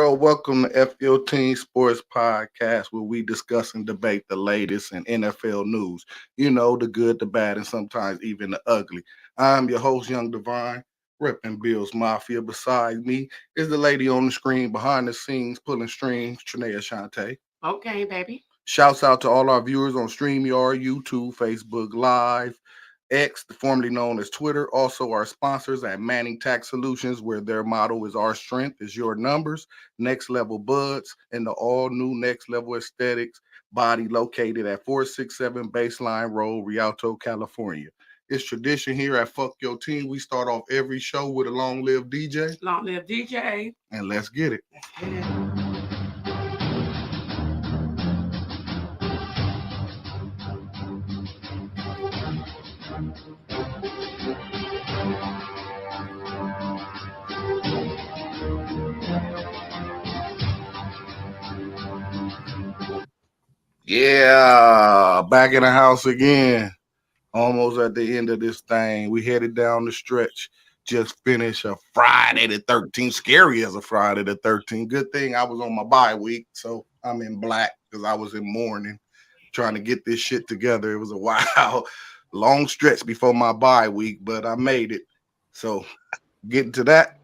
world. Welcome to FYO Team Sports Podcast, where we discuss and debate the latest in NFL news. You know, the good, the bad, and sometimes even the ugly. I'm your host, Young Divine, repping Bills Mafia. Beside me is the lady on the screen, behind the scenes, pulling strings, Trinea Shante. Okay, baby. Shouts out to all our viewers on StreamYard, YouTube, Facebook Live, X, formerly known as Twitter. Also, our sponsors at Manning Tax Solutions, where their motto is "Our strength is your numbers." Next Level Buds and the all-new Next Level Aesthetics body located at 467 Baseline Road, Rialto, California. It's tradition here at Fuck Your Team. We start off every show with a long live DJ. Long live DJ. And let's get it. Yeah, back in the house again. Almost at the end of this thing. We headed down the stretch. Just finished a Friday the 13th. Scary as a Friday the 13th. Good thing I was on my bye week, so I'm in black because I was in mourning trying to get this shit together. It was a wild, long stretch before my bye week, but I made it. So getting to that,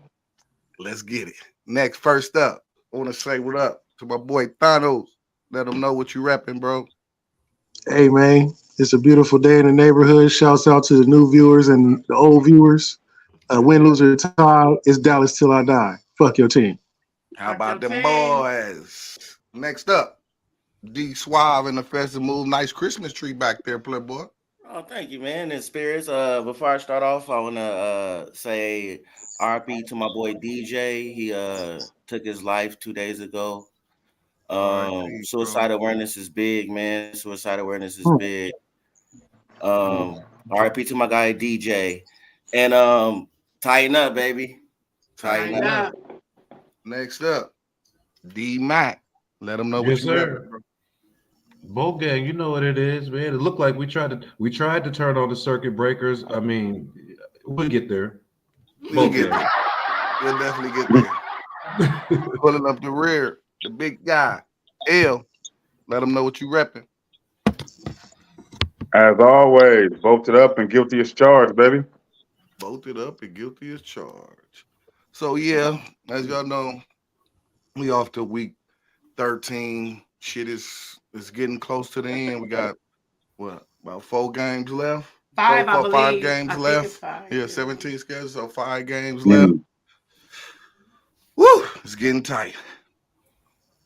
let's get it. Next, first up, I want to say what up to my boy Thanos. Let him know what you repping, bro. Hey, man, it's a beautiful day in the neighborhood. Shouts out to the new viewers and the old viewers. Win, lose, or tie, it's Dallas till I die. Fuck your team. How about them boys? Next up, D Suave in the festive move. Nice Christmas tree back there, Playboy. Oh, thank you, man. And spirits. Before I start off, I want to say RP to my boy DJ. He took his life 2 days ago. Suicide awareness is big, man. Suicide awareness is big. RIP to my guy DJ. And tighten up, baby. Tighten up. Next up, D Mac. Let them know what you sir. Bowl gang, you know what it is, man. It looked like we tried to turn on the circuit breakers. I mean, we'll get there. We'll definitely get there. Pulling up the rear. The big guy, L. Let them know what you repping. As always, voted up and guilty as charged, baby. Voted up and guilty as charged. So, yeah, as y'all know, we off to week 13. Shit is getting close to the end. We got, what, about 4 games left? Five games left. Five. Yeah, 17 schedules, so 5 games left. Woo, it's getting tight.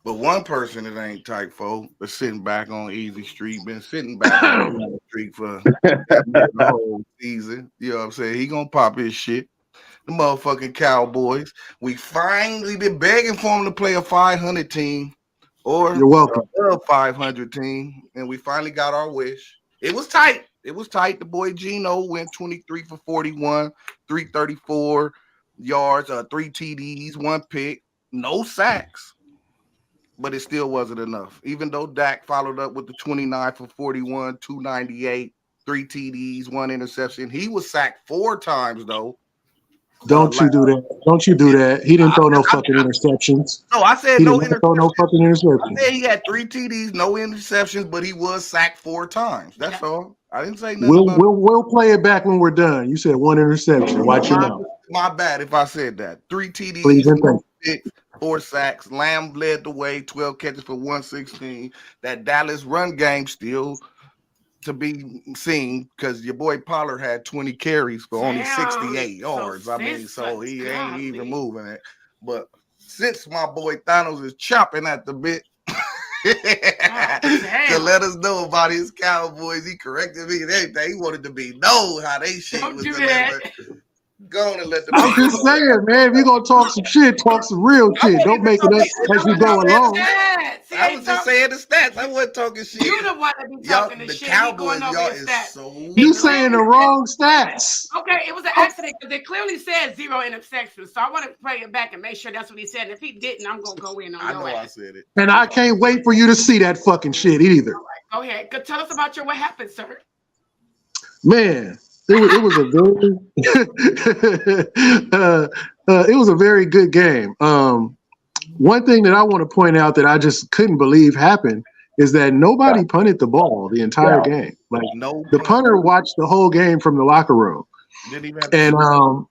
But one person that ain't tight, folks, but sitting back on Easy Street, been sitting back on Easy Street for the whole season. You know what I'm saying? He gonna pop his shit. The motherfucking Cowboys. We finally been begging for him to play a 500 team or You're welcome. a 500 team, and we finally got our wish. It was tight. The boy Gino went 23 for 41, 334 yards, 3 TDs, 1 pick, no sacks. But it still wasn't enough. Even though Dak followed up with the 29 for 41, 298, 3 TDs, 1 interception. He was sacked 4 times, though. Don't you do that. He didn't throw no fucking interceptions. No, I said he no didn't throw no fucking interceptions. I said he had 3 TDs, no interceptions, but he was sacked 4 times. That's all. I didn't say nothing. We'll play it back when we're done. You said 1 interception. Watch your mouth. My bad if I said that. 3 TDs, 4 sacks. Lamb led the way, 12 catches for 116. That Dallas run game still to be seen because your boy Pollard had 20 carries for only 68 yards. So he ain't even moving it. But since my boy Thanos is chopping at the bit to let us know about his Cowboys, he corrected me and everything. He wanted to be know how they shit was delivered. Go on and let them. I'm just saying, man. If you're gonna talk some shit, talk some real shit. Don't make it up as we go along. I was just saying the stats. I wasn't talking shit. You the one that be talking the shit. Cowboys, y'all is so. You saying the wrong stats. Okay, it was an accident because it clearly said 0 interceptions. So I want to play it back and make sure that's what he said. And if he didn't, I'm gonna go in on I your know ass. I said it. And I can't wait for you to see that fucking shit either. All right, go ahead. Tell us about what happened, sir. Man. It was a very good game. one thing that I want to point out that I just couldn't believe happened is that nobody punted the ball the entire game. Like No, the punter watched the whole game from the locker room, didn't even have to and shoot.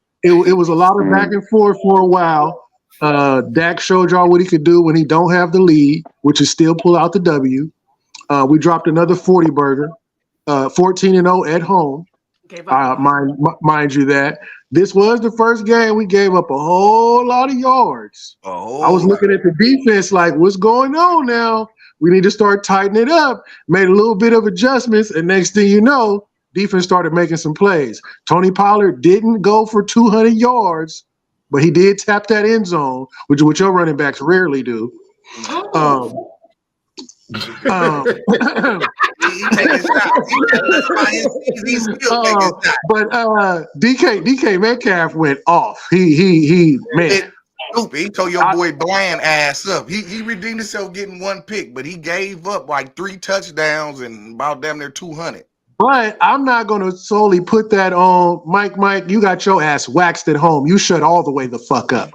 it was a lot of back and forth for a while. Dak showed y'all what he could do when he don't have the lead, which is still pull out the W. We dropped another 40 burger, 14-0 at home. Mind you that this was the first game we gave up a whole lot of yards. I was looking at the defense like, what's going on now? We need to start tightening it up. Made a little bit of adjustments, and next thing you know, defense started making some plays. Tony Pollard didn't go for 200 yards, but he did tap that end zone, which your running backs rarely do. But DK Metcalf went off. He man. Stupid. He told your boy Bland ass up. He redeemed himself getting one pick, but he gave up like 3 touchdowns and about damn near 200. But I'm not going to solely put that on Mike. You got your ass waxed at home. You shut all the way the fuck up.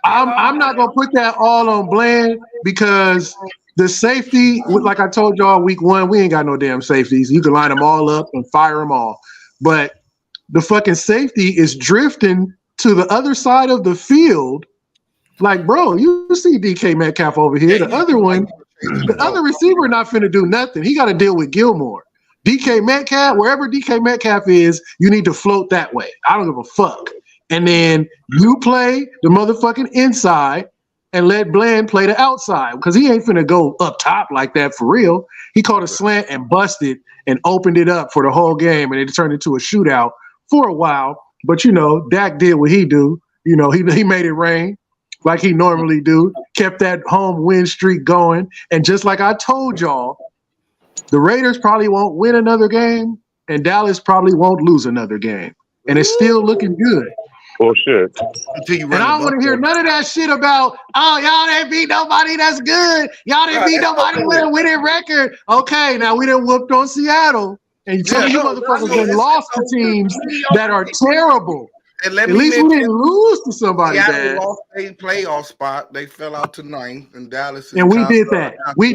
I'm not going to put that all on Bland because the safety, like I told y'all week 1, we ain't got no damn safeties. You can line them all up and fire them all. But the fucking safety is drifting to the other side of the field. Like, bro, you see DK Metcalf over here. The other one, the other receiver not finna do nothing. He got to deal with Gilmore. DK Metcalf, wherever DK Metcalf is, you need to float that way. I don't give a fuck. And then you play the motherfucking inside and let Bland play the outside because he ain't finna go up top like that for real. He caught a slant and busted and opened it up for the whole game, and it turned into a shootout for a while. But, Dak did what he do. He made it rain like he normally do, kept that home win streak going. And just like I told y'all, the Raiders probably won't win another game, and Dallas probably won't lose another game. And it's still looking good. Bullshit. And I don't want to hear none of that shit about, y'all didn't beat nobody that's good. Y'all didn't beat nobody with a winning record. Okay, now we done whooped on Seattle. And some of you motherfuckers done lost to teams that are terrible. And at least we didn't lose to somebody bad. Lost a playoff spot. They fell out to 9th, and Dallas. And we did that. We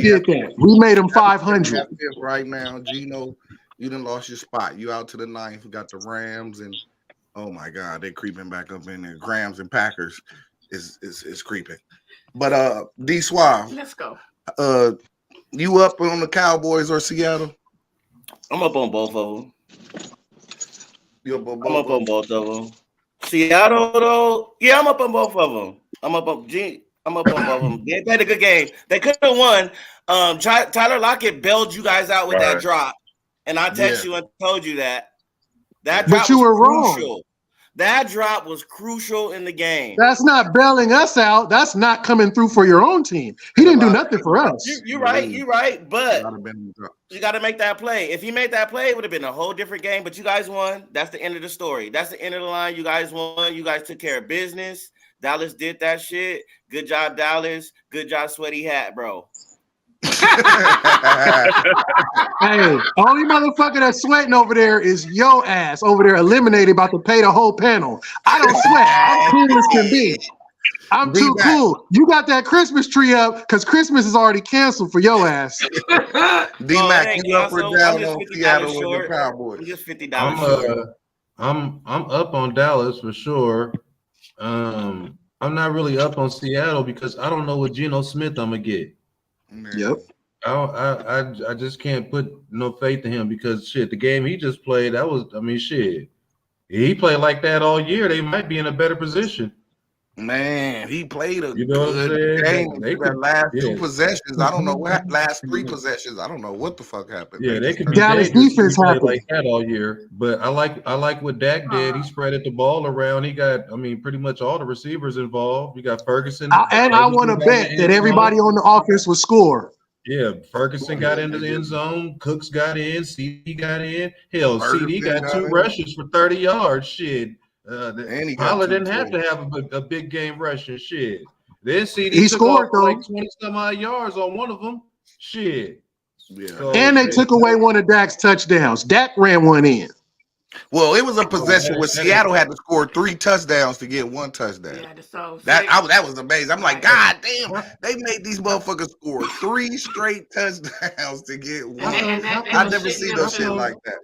made them 500. Right now, Gino, you done lost your spot. You out to the 9th. We got the Rams, and oh my God, they're creeping back up in there. Grams and Packers is creeping. But D Suave, let's go. You up on the Cowboys or Seattle? I'm up on both of them. You up on both? I'm up on both of them. Seattle, though, yeah, I'm up on both of them. I'm up on both of them. They played a good game. They could have won. Tyler Lockett bailed you guys out with that drop, and I text you and told you that. That drop but you were crucial. Wrong. That drop was crucial in the game. That's not bailing us out. That's not coming through for your own team. He didn't do nothing for us. You're right. But you got to make that play. If he made that play, it would have been a whole different game. But you guys won. That's the end of the story. That's the end of the line. You guys won. You guys took care of business. Dallas did that shit. Good job, Dallas. Good job, Sweaty Hat, bro. Hey, only motherfucker that's sweating over there is your ass over there eliminated, about to pay the whole panel. I don't sweat. I'm cool as can be. I'm too cool. You got that Christmas tree up because Christmas is already canceled for your ass. D-Mac, you up or down on Seattle with the Cowboys? I'm just $50 I'm up on Dallas for sure. I'm not really up on Seattle because I don't know what Geno Smith I'm gonna get. Yep. I just can't put no faith in him because shit, the game he just played, shit. He played like that all year. They might be in a better position. Man, he played a good game. They got last 2 possessions. I don't know what last 3 possessions. I don't know what the fuck happened. Yeah, they could be Dallas defense played like that all year. But I like what Dak did. He spread the ball around. He got, pretty much all the receivers involved. You got Ferguson. I want to bet that everybody on the offense will score. Yeah, Ferguson got into the end zone. Cooks got in. CD got in. Hell, CD got 2 rushes for 30 yards. Shit. Pollard didn't have to have a big game rushing. Shit. Then CD he scored though. Like 20 some odd yards on one of them. Shit. Yeah. So, and they took away one of Dak's touchdowns. Dak ran one in. Well, it was a possession where Seattle had to score 3 touchdowns to get 1 touchdown. Yeah, so that was amazing. I'm like, God damn, they made these motherfuckers score 3 straight touchdowns to get 1. I never seen no shit like that.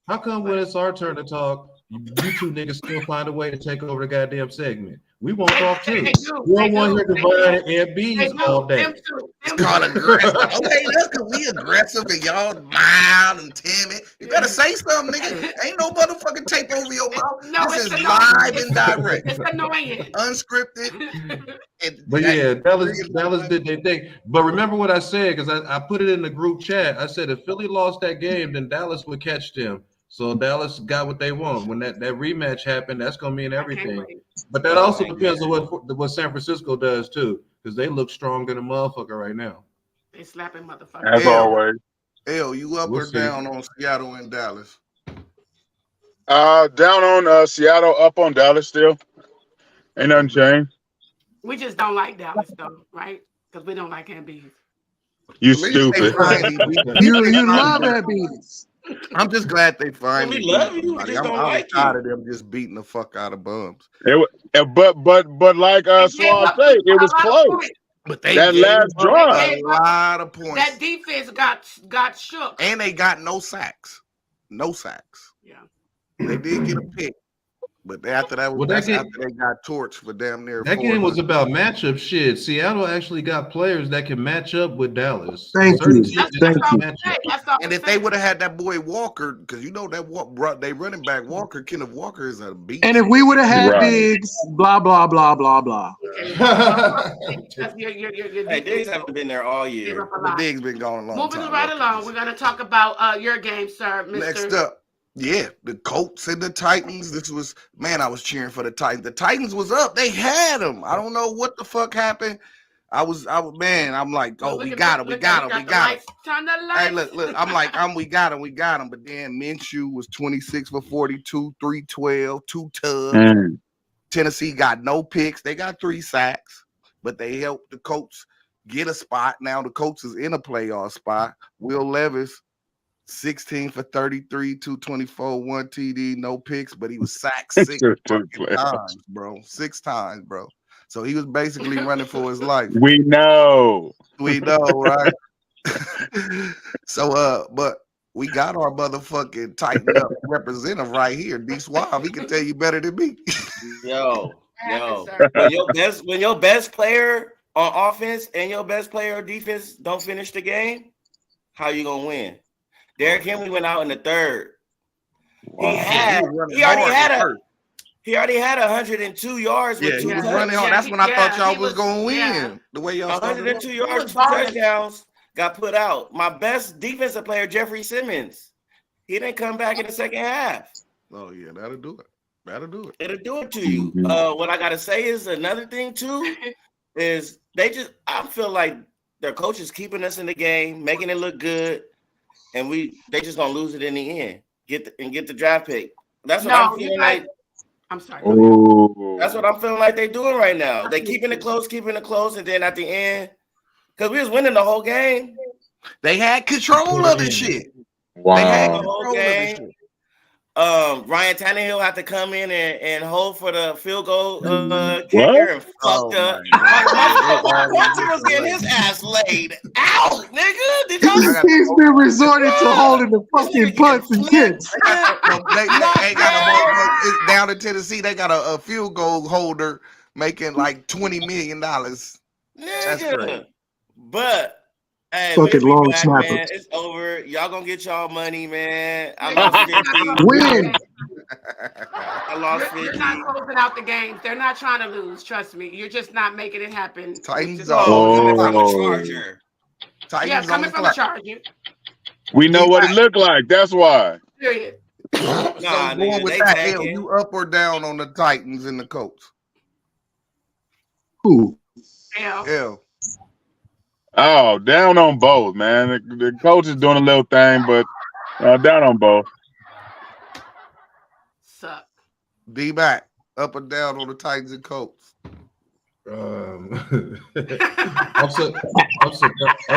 How come when it's our turn to talk, you two niggas still find a way to take over the goddamn segment? We won't talk too. We don't want to hear Divine and B's all day. It's called aggressive. Okay, that's because we aggressive and y'all mild and timid. You better say something, nigga. Ain't no motherfucking tape over your mouth. No, this is live and direct. It's annoying. Unscripted. But yeah, Dallas did their thing. But remember what I said, because I put it in the group chat. I said if Philly lost that game, then Dallas would catch them. So Dallas got what they want. When that rematch happened, that's gonna mean everything. But that also depends on what San Francisco does too, because they look strong than a motherfucker right now. They slapping motherfuckers. As always. L, you up or down on Seattle and Dallas? Down on Seattle, up on Dallas still. Ain't nothing changed. We just don't like Dallas though, right? Because we don't like Embiid. You stupid. You love Embiid. I'm just glad they finally. We love you. I just don't like you. tired of them just beating the fuck out of bums. But like Swan said, it was close. But they that last drive, a lot of points. That defense got shook, and they got no sacks. No sacks. Yeah, they did get a pick, but after that, after they got torched for damn near. That game was about matchup shit. Seattle actually got players that can match up with Dallas. Thank you. And if they would have had that boy Walker, because you know that they running back Walker, Kenneth Walker is a beast. And if we would have had Diggs, blah blah blah blah blah. Hey, Diggs haven't been there all year. The Diggs been gone a long time. Moving right along, we're gonna talk about your game, sir. Mr. Next up. Yeah, the Colts and the Titans. This was, man, I was cheering for the Titans. The Titans was up. They had them. I don't know what the fuck happened. I'm like, oh, we got him. Hey, look. I'm like, we got him. But then Minshew was 26 for 42, 312, 2 tugs. Tennessee got no picks. They got 3 sacks, but they helped the Colts get a spot. Now the Colts is in a playoff spot. Will Levis, 16 for 33, 224, 1 TD, no picks, but he was sacked 6 times, bro. 6 times, bro. So he was basically running for his life. We know, right? So, but we got our motherfucking tighten up representative right here, D Swab. He can tell you better than me. Yo. When your best player on offense and your best player on defense don't finish the game, how you gonna win? Derrick Henry went out in the third. Wow. He already had 102 yards with 2 touchdowns. Running hard. That's when I thought y'all was gonna win. The way y'all 102 yards, 2 touchdowns got put out. My best defensive player, Jeffrey Simmons, he didn't come back in the second half. Oh yeah, that'll do it. It'll do it to you. What I gotta say is another thing too is I feel like their coach is keeping us in the game, making it look good. And they just gonna lose it in the end. Get the draft pick. That's what I'm feeling like. I'm sorry. That's what I'm feeling like they're doing right now. They keeping it close, and then at the end, because we was winning the whole game. They had control of the shit. Wow. They had control of the shit. Ryan Tannehill had to come in and hold for the field goal kicker and fucked up. Walter was getting his ass laid out, nigga. He's been resorting to holding the fucking punts and kicks. They got down in Tennessee. They got a field goal holder making like $20 million. That's great. But. Hey, fucking long snapper. It's over. Y'all gonna get y'all money, man. I lost 50. Win. I lost 50. They're not closing out the games. They're not trying to lose. Trust me. You're just not making it happen. Titans coming from a Charger. Coming from a Charger. We know what it looked like. That's why. Period. Going with that, L, you up or down on the Titans and the Colts? Who? L. Oh, down on both, man. The coach is doing a little thing, but down on both. Suck. D-back, up or down on the Titans and Colts? I'm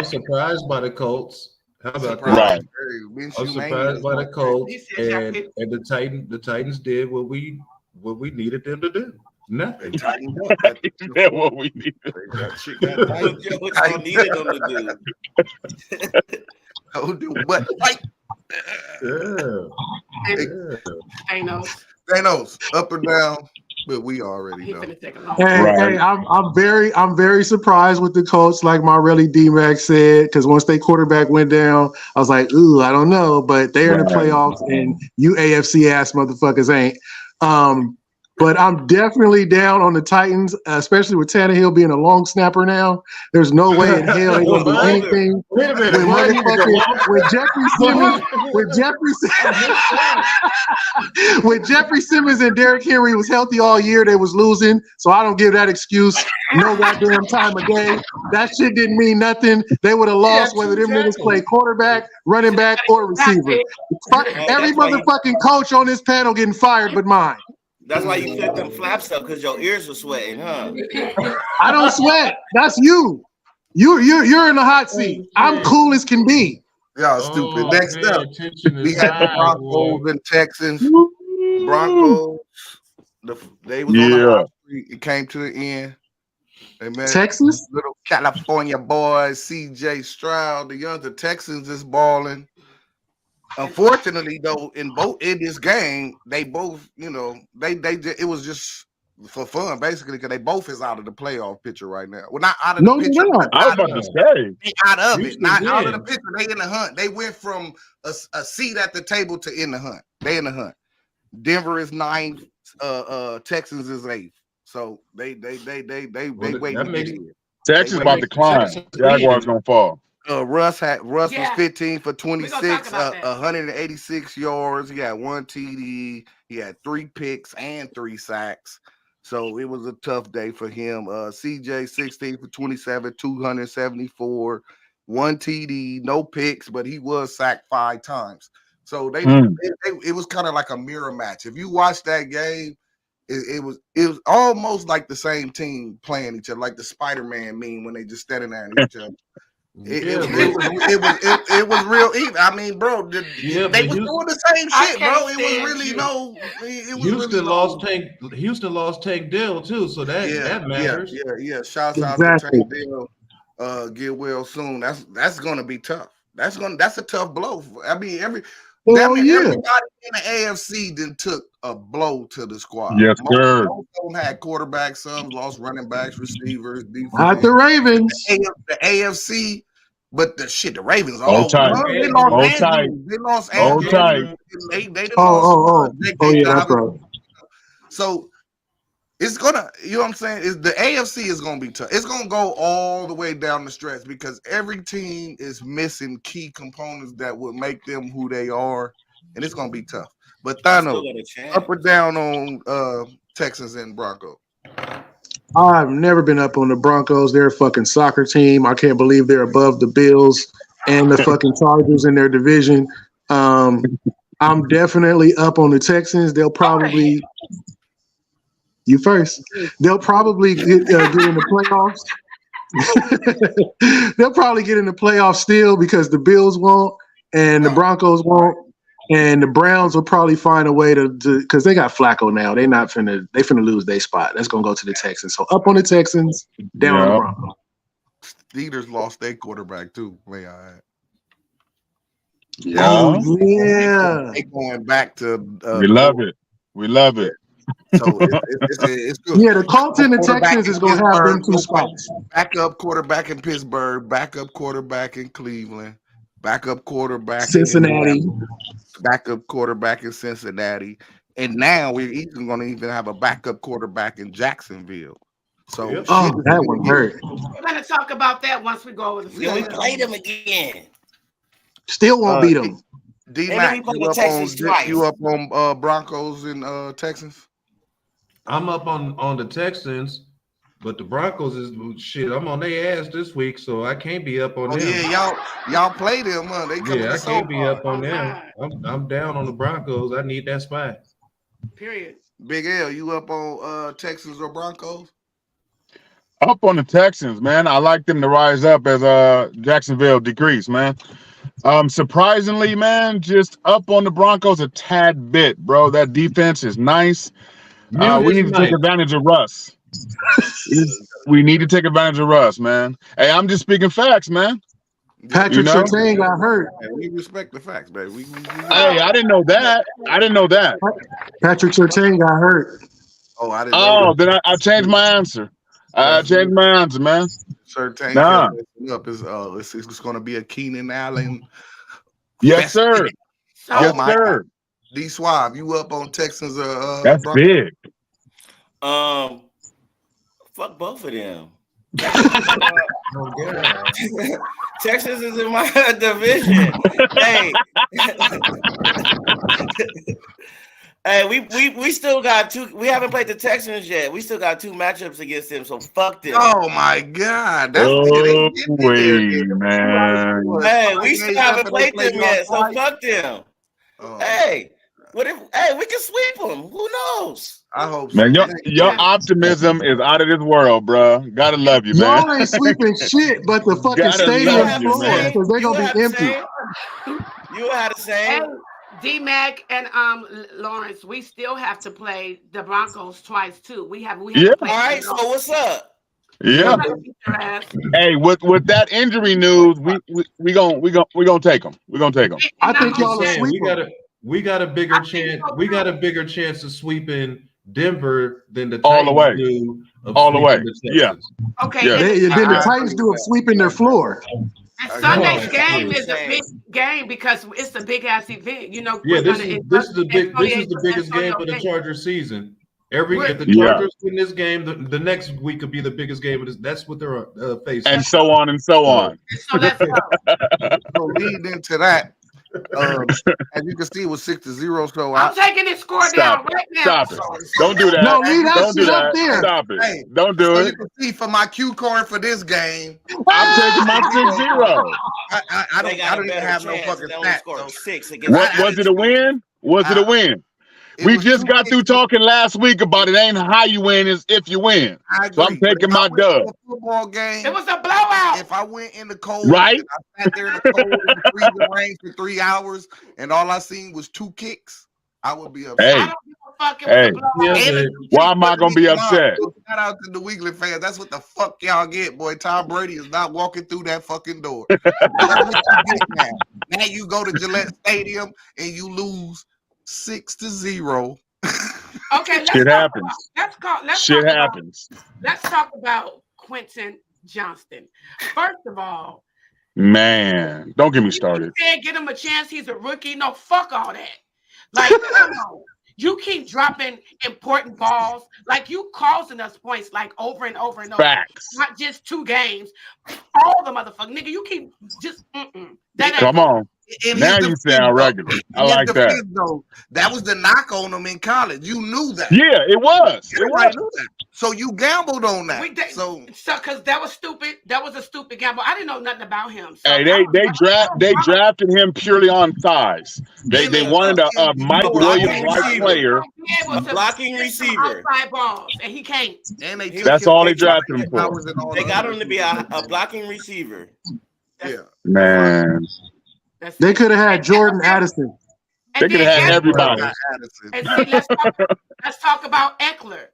surprised by the Colts. How about Right. that? I was surprised by the Colts, and the Titans did what we needed them to do. Nothing. They tightened up. That's what we needed. That shit got tightened. What y'all needed them to do. Oh, do what? Fight. Thanos, up or down? But we already know. Hey, I'm very surprised with the Colts, like Marelli D-Mac said, because once their quarterback went down, I was like, ooh, I don't know. But they're in the playoffs, and you AFC ass motherfuckers ain't. But I'm definitely down on the Titans, especially with Tannehill being a long snapper now. There's no way in hell they're going to do anything. Wait a minute. When Jeffrey Simmons and Derrick Henry was healthy all year, they was losing. So I don't give that excuse no goddamn time of day. That shit didn't mean nothing. They would have lost whether them niggas play quarterback, running back, or receiver. Every motherfucking coach on this panel getting fired but mine. That's why you put them flaps up, because your ears were sweating, huh? I don't sweat. That's you. You're in the hot seat. I'm cool as can be. Y'all stupid. Next up, we got the Broncos and Texans. Broncos, they was on the hot streak. It came to the end. They met Texas, little California boys, C.J. Stroud. The Texans is balling. Unfortunately, though, in this game, they both, it was just for fun, basically, because they both is out of the playoff picture right now. Well, not out of the picture. I was about to say. They out of it, not out of the picture. They in the hunt. They went from a seat at the table to in the hunt. They in the hunt. Denver is 9th. Texans is 8th. So they wait. Texas about to climb. Jaguars gonna fall. Russ was 15 for 26, 186 yards. He had 1 TD. He had 3 picks and 3 sacks. So it was a tough day for him. CJ 16 for 27, 274, 1 TD, no picks, but he was sacked 5 times. So it was kind of like a mirror match. If you watch that game, it was almost like the same team playing each other, like the Spider-Man meme when they just standing there and each other. It was real even. I mean, bro, they was doing the same shit, bro. It was really no. Houston lost Tank Dell too, so that matters. Yeah. Shouts out to Tank Dell. Get well soon. That's gonna be tough. That's a tough blow. I mean, everybody in the AFC then took a blow to the squad. Yes, sir. Most of them had quarterbacks, some lost running backs, receivers, defense. Not the Ravens. The AFC, but the Ravens. They lost Andrews. They lost. That's right. So it's gonna, you know what I'm saying? The AFC is gonna be tough. It's gonna go all the way down the stretch because every team is missing key components that would make them who they are, and it's gonna be tough. But Thanos, up or down on Texans and Broncos? I've never been up on the Broncos. They're a fucking soccer team. I can't believe they're above the Bills and the fucking Chargers in their division. I'm definitely up on the Texans. They'll probably you first. They'll probably get in the playoffs. They'll probably get in the playoffs still because the Bills won't and the Broncos won't. And the Browns will probably find a way to because they got Flacco now. They finna lose their spot. That's gonna go to the Texans. So up on the Texans, down on the Broncos. Steelers lost their quarterback too. May I add? Yeah. They going back to. We love it. So it's good. Yeah, the Colts and the Texans is gonna have them 2 spots. Backup quarterback in Pittsburgh. Backup quarterback in Cleveland. Backup quarterback Cincinnati. Backup quarterback in Cincinnati. And now we're even going to even have a backup quarterback in Jacksonville. So that one hurt. We're going to talk about that once we go over the schedule. We played them again. Still won't beat them. D-Mac, you up on Broncos and Texans? I'm up on the Texans. But the Broncos is shit. I'm on their ass this week, so I can't be up on them. Yeah, y'all play them, huh? I can't be up on them. I'm down on the Broncos. I need that spot. Period. Big L, you up on Texans or Broncos? Up on the Texans, man. I like them to rise up as Jacksonville decrease, man. Surprisingly, man, just up on the Broncos a tad bit, bro. That defense is nice. We need to take advantage of Russ. We need to take advantage of Russ, man. Hey, I'm just speaking facts, man. Patrick Surtain got hurt. We respect the facts, baby. Hey, I didn't know that. Patrick Surtain got hurt. Oh, I didn't know that. Then I changed my answer. I changed my answer, man. Surtain up. It's going to be a Keenan Allen. Yes, sir. Oh, my God. D Swab, you up on Texans? That's Broncos? big. Fuck both of them. Texas is in my division. Hey, we still got two. We haven't played the Texans yet. We still got two matchups against them. So fuck them. Oh my God! That's man. Hey, we still haven't played them yet. So fuck them. Hey. What if? Hey, we can sweep them. Who knows? I hope so. Man, your optimism is out of this world, bro. Gotta love you, man. Y'all ain't sweeping shit, but the fucking stadium floor because they're gonna be empty. You had to say, D-Mac and Lawrence, we still have to play the Broncos twice too. We have to play. All right. So what's up? Yeah. Hey, with that injury news, we gonna take them. We're gonna take them. I think y'all are sweeping. We got a bigger chance. We got a bigger chance of sweeping Denver than the all the way. All the way. Yeah. Okay. Yeah. Then the Titans do of sweeping their floor. And Sunday's game is a big game because it's a big ass event. You know. Yeah. This is the biggest game of the Chargers season. If the Chargers win this game, the next week could be the biggest game of this. That's what they're facing. And so on and so on. So let's go. So lead into that. As you can see, it was 6-0. So I'm taking this score down right now. Stop it! Don't do that. No, leave that shit up there. Stop it! Hey, don't do so it. You can see for my cue card for this game, I'm taking my 6-0. I don't even have no fucking stats. Was it a win? Was it a win? We just got through talking last week about it ain't how you win, is if you win. So I'm taking my dub. Football game. It was a blowout. If I went in the cold, right? And I sat there in the cold in the freezing rain for 3 hours, and all I seen was 2 kicks, I would be upset. Hey, why am I gonna be upset? Shout out to the Weekly fans. That's what the fuck y'all get, boy. Tom Brady is not walking through that fucking door. Now you go to Gillette Stadium and you lose 6-0. Okay, shit happens. Let's talk about Quentin Johnston. First of all, man, don't get me started. You can't get him a chance. He's a rookie. No, fuck all that. Like, come on. You keep dropping important balls. Like, you causing us points like over and over and over. Facts. Not just 2 games. All the motherfuckers. Nigga, you keep just Come on. Now you sound regular. I like that. Though, that was the knock on him in college. You knew that. Yeah, it was. Everybody knew that. So you gambled on that. So because that was stupid. That was a stupid gamble. I didn't know nothing about him. So hey, they drafted him purely on size. They wanted a Mike Williams-like player, blocking receiver, outside balls, and he can't. And that's all they drafted him for. They got him to be a blocking receiver. Yeah, man. They could have had Jordan Addison. They could have had everybody. And see, let's talk about Eckler.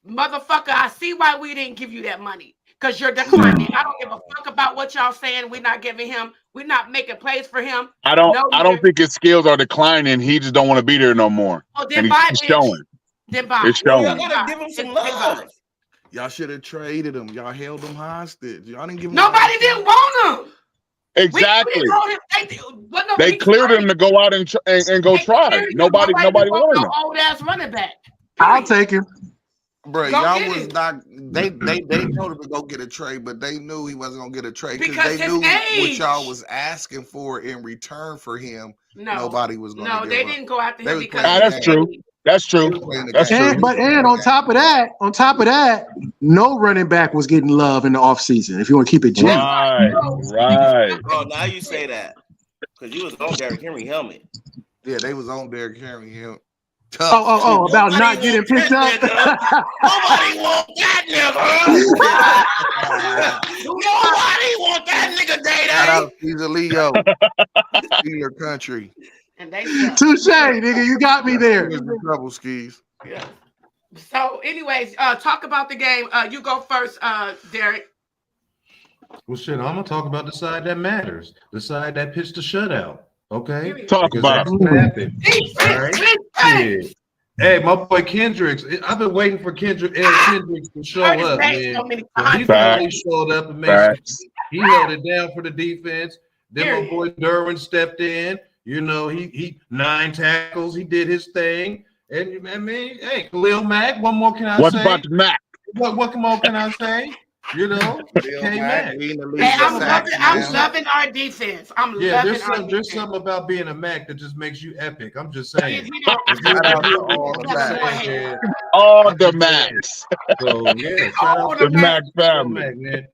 Motherfucker, I see why we didn't give you that money. Because you're declining. I don't give a fuck about what y'all saying. We're not giving him, we're not making plays for him. I don't think his skills are declining. He just don't want to be there no more. Oh, then and buy it's showing. Then buy. It's showing. Y'all gotta give him some love. Y'all should have traded him. Y'all held him hostage. Y'all didn't give him. Nobody didn't want him. Exactly. They cleared him to go out and go try. Nobody wanted him. Old ass running back. I'll take him. Bro, y'all was not. They told him to go get a trade, but they knew he wasn't gonna get a trade because they knew what y'all was asking for in return for him. Nobody was gonna. No, they didn't go after him because that's true. That's true. That's true. But on top of that, no running back was getting love in the offseason. If you want to keep it general. Right. Oh, now you say that because you was on Derrick Henry helmet. Yeah, they was on Derrick Henry helmet. About not getting picked up. Nobody want that nigga. Nobody want that nigga, Day. Shout out Caesar Leo. Steeler country. And they touche, nigga. You got me there. Trouble skis. Yeah. So, anyways, talk about the game. You go first, Derek. Well, shit, I'm gonna talk about the side that matters, the side that pitched the shutout. Okay, talk about it. All right. Yeah. Hey, my boy Kendricks. I've been waiting for Kendricks to show up, man. So he finally showed up and he held it down for the defense. Then my boy Derwin stepped in. You know, he 9 tackles. He did his thing. And I mean, hey, Khalil Mack. What more can I say? What about the Mac? What more can I say? You know, I'm loving our defense. There's something about being a Mac that just makes you epic. I'm just saying. All the Macs. So yeah, shout out the Mac family, man.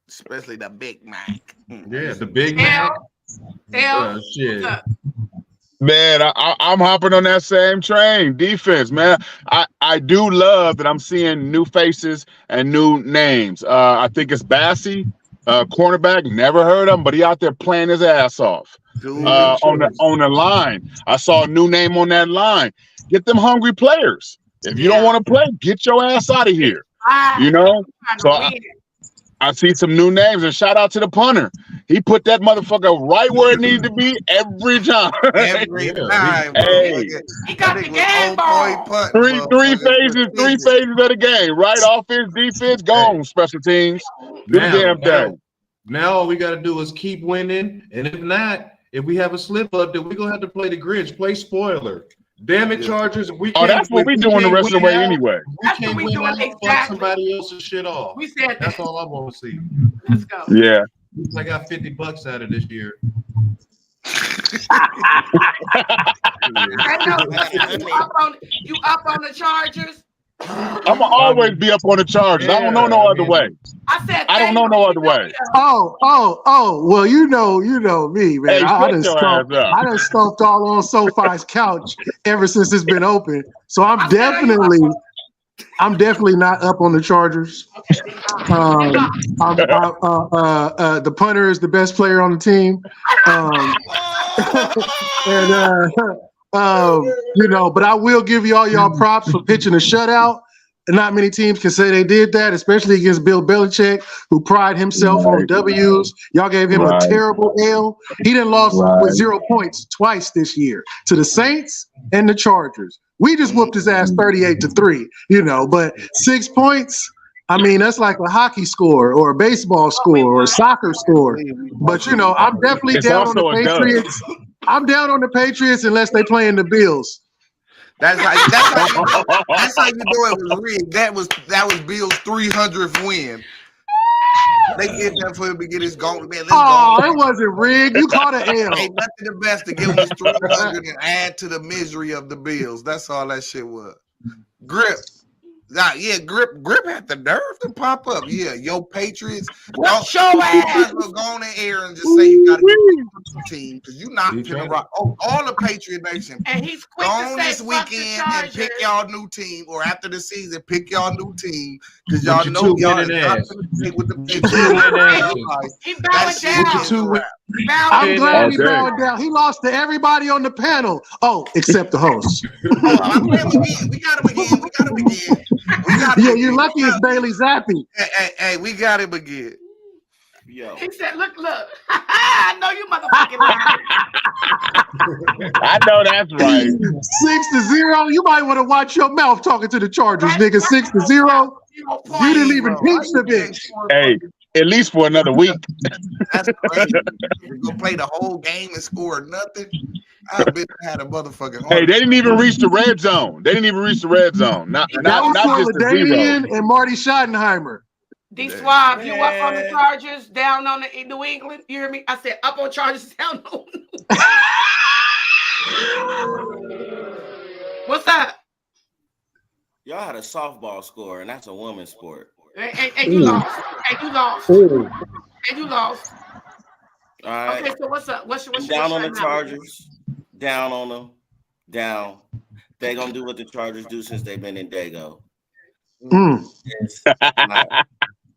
Especially the Big Mac. Yeah, the Big Mac. Shit. Man, I'm hopping on that same train. Defense, man. I do love that I'm seeing new faces and new names. I think it's Bassey, cornerback. Never heard of him, but he out there playing his ass off. On the line. I saw a new name on that line. Get them hungry players. If you don't want to play, get your ass out of here. You know? So I see some new names, and shout out to the punter. He put that motherfucker right where it needed to be every time. Every time. Hey. He got the game ball. Three phases of the game. Right, offense, defense, gone. Special teams. Do the damn thing. Now all we got to do is keep winning, and if not, if we have a slip up, then we're gonna have to play the Grinch, play spoiler. Damn it, Chargers. That's what we doing the rest of the way anyway. That's what we doing exactly. Somebody else's shit off. We said that's all I want to see. Let's go. Yeah. I got $50 out of this year. You up on the Chargers? I'm gonna always be up on the Chargers. I don't know no other way. I don't know no other way. Well, you know me, man. Hey, I done stuffed all on SoFi's couch ever since it's been open. So I'm definitely not up on the Chargers. The punter is the best player on the team. But I will give you all y'all props for pitching a shutout. And not many teams can say they did that, especially against Bill Belichick, who pride himself on W's. Y'all gave him a terrible L. He done lost with 0 points twice this year to the Saints and the Chargers. We just whooped his ass 38-3, but 6 points. I mean, that's like a hockey score or a baseball score or a soccer score. But I'm definitely down on the Patriots. I'm down on the Patriots unless they play in the Bills. That's how you do it with rigged. That was Bill's 300th win. They get that for him to get his gauntlet. Man, it wasn't rigged. You caught an L. Ain't nothing the best to give him his 300 and add to the misery of the Bills. That's all that shit was. Grip. Grip had the nerve to pop up. Yeah, yo, Patriots. Don't show ass. Go on the air and just say you got to get the team because you not gonna rock. All the Patriot Nation. And he's quick go on this weekend and pick y'all new team, or after the season, pick y'all new team because y'all know y'all is not gonna play with the Patriots. He bowed down. I'm glad he bowed down. He lost to everybody on the panel. Oh, except the host. We got him again. You're lucky it's Bailey Zappi. Hey, we got him again. Yo. He said, look. I know you motherfucking lying. I know that's right. 6-0. You might want to watch your mouth talking to the Chargers, nigga. 6-0. You didn't even pinch the bitch. Hey, at least for another week. That's crazy. You're gonna play the whole game and score nothing. I bet I had a motherfucking. Hey, they didn't even reach the red zone. Not that was just for Damian and Marty Schottenheimer. D Swab, you up on the Chargers, down on the New England. You hear me? I said up on Chargers, down on. What's up? Y'all had a softball score, and that's a woman's sport. And you lost. And you lost. All right. Okay, so what's up? What's down on the Chargers? Down on them. Down. they gonna do what the Chargers do since they've been in Dago. Mm. It's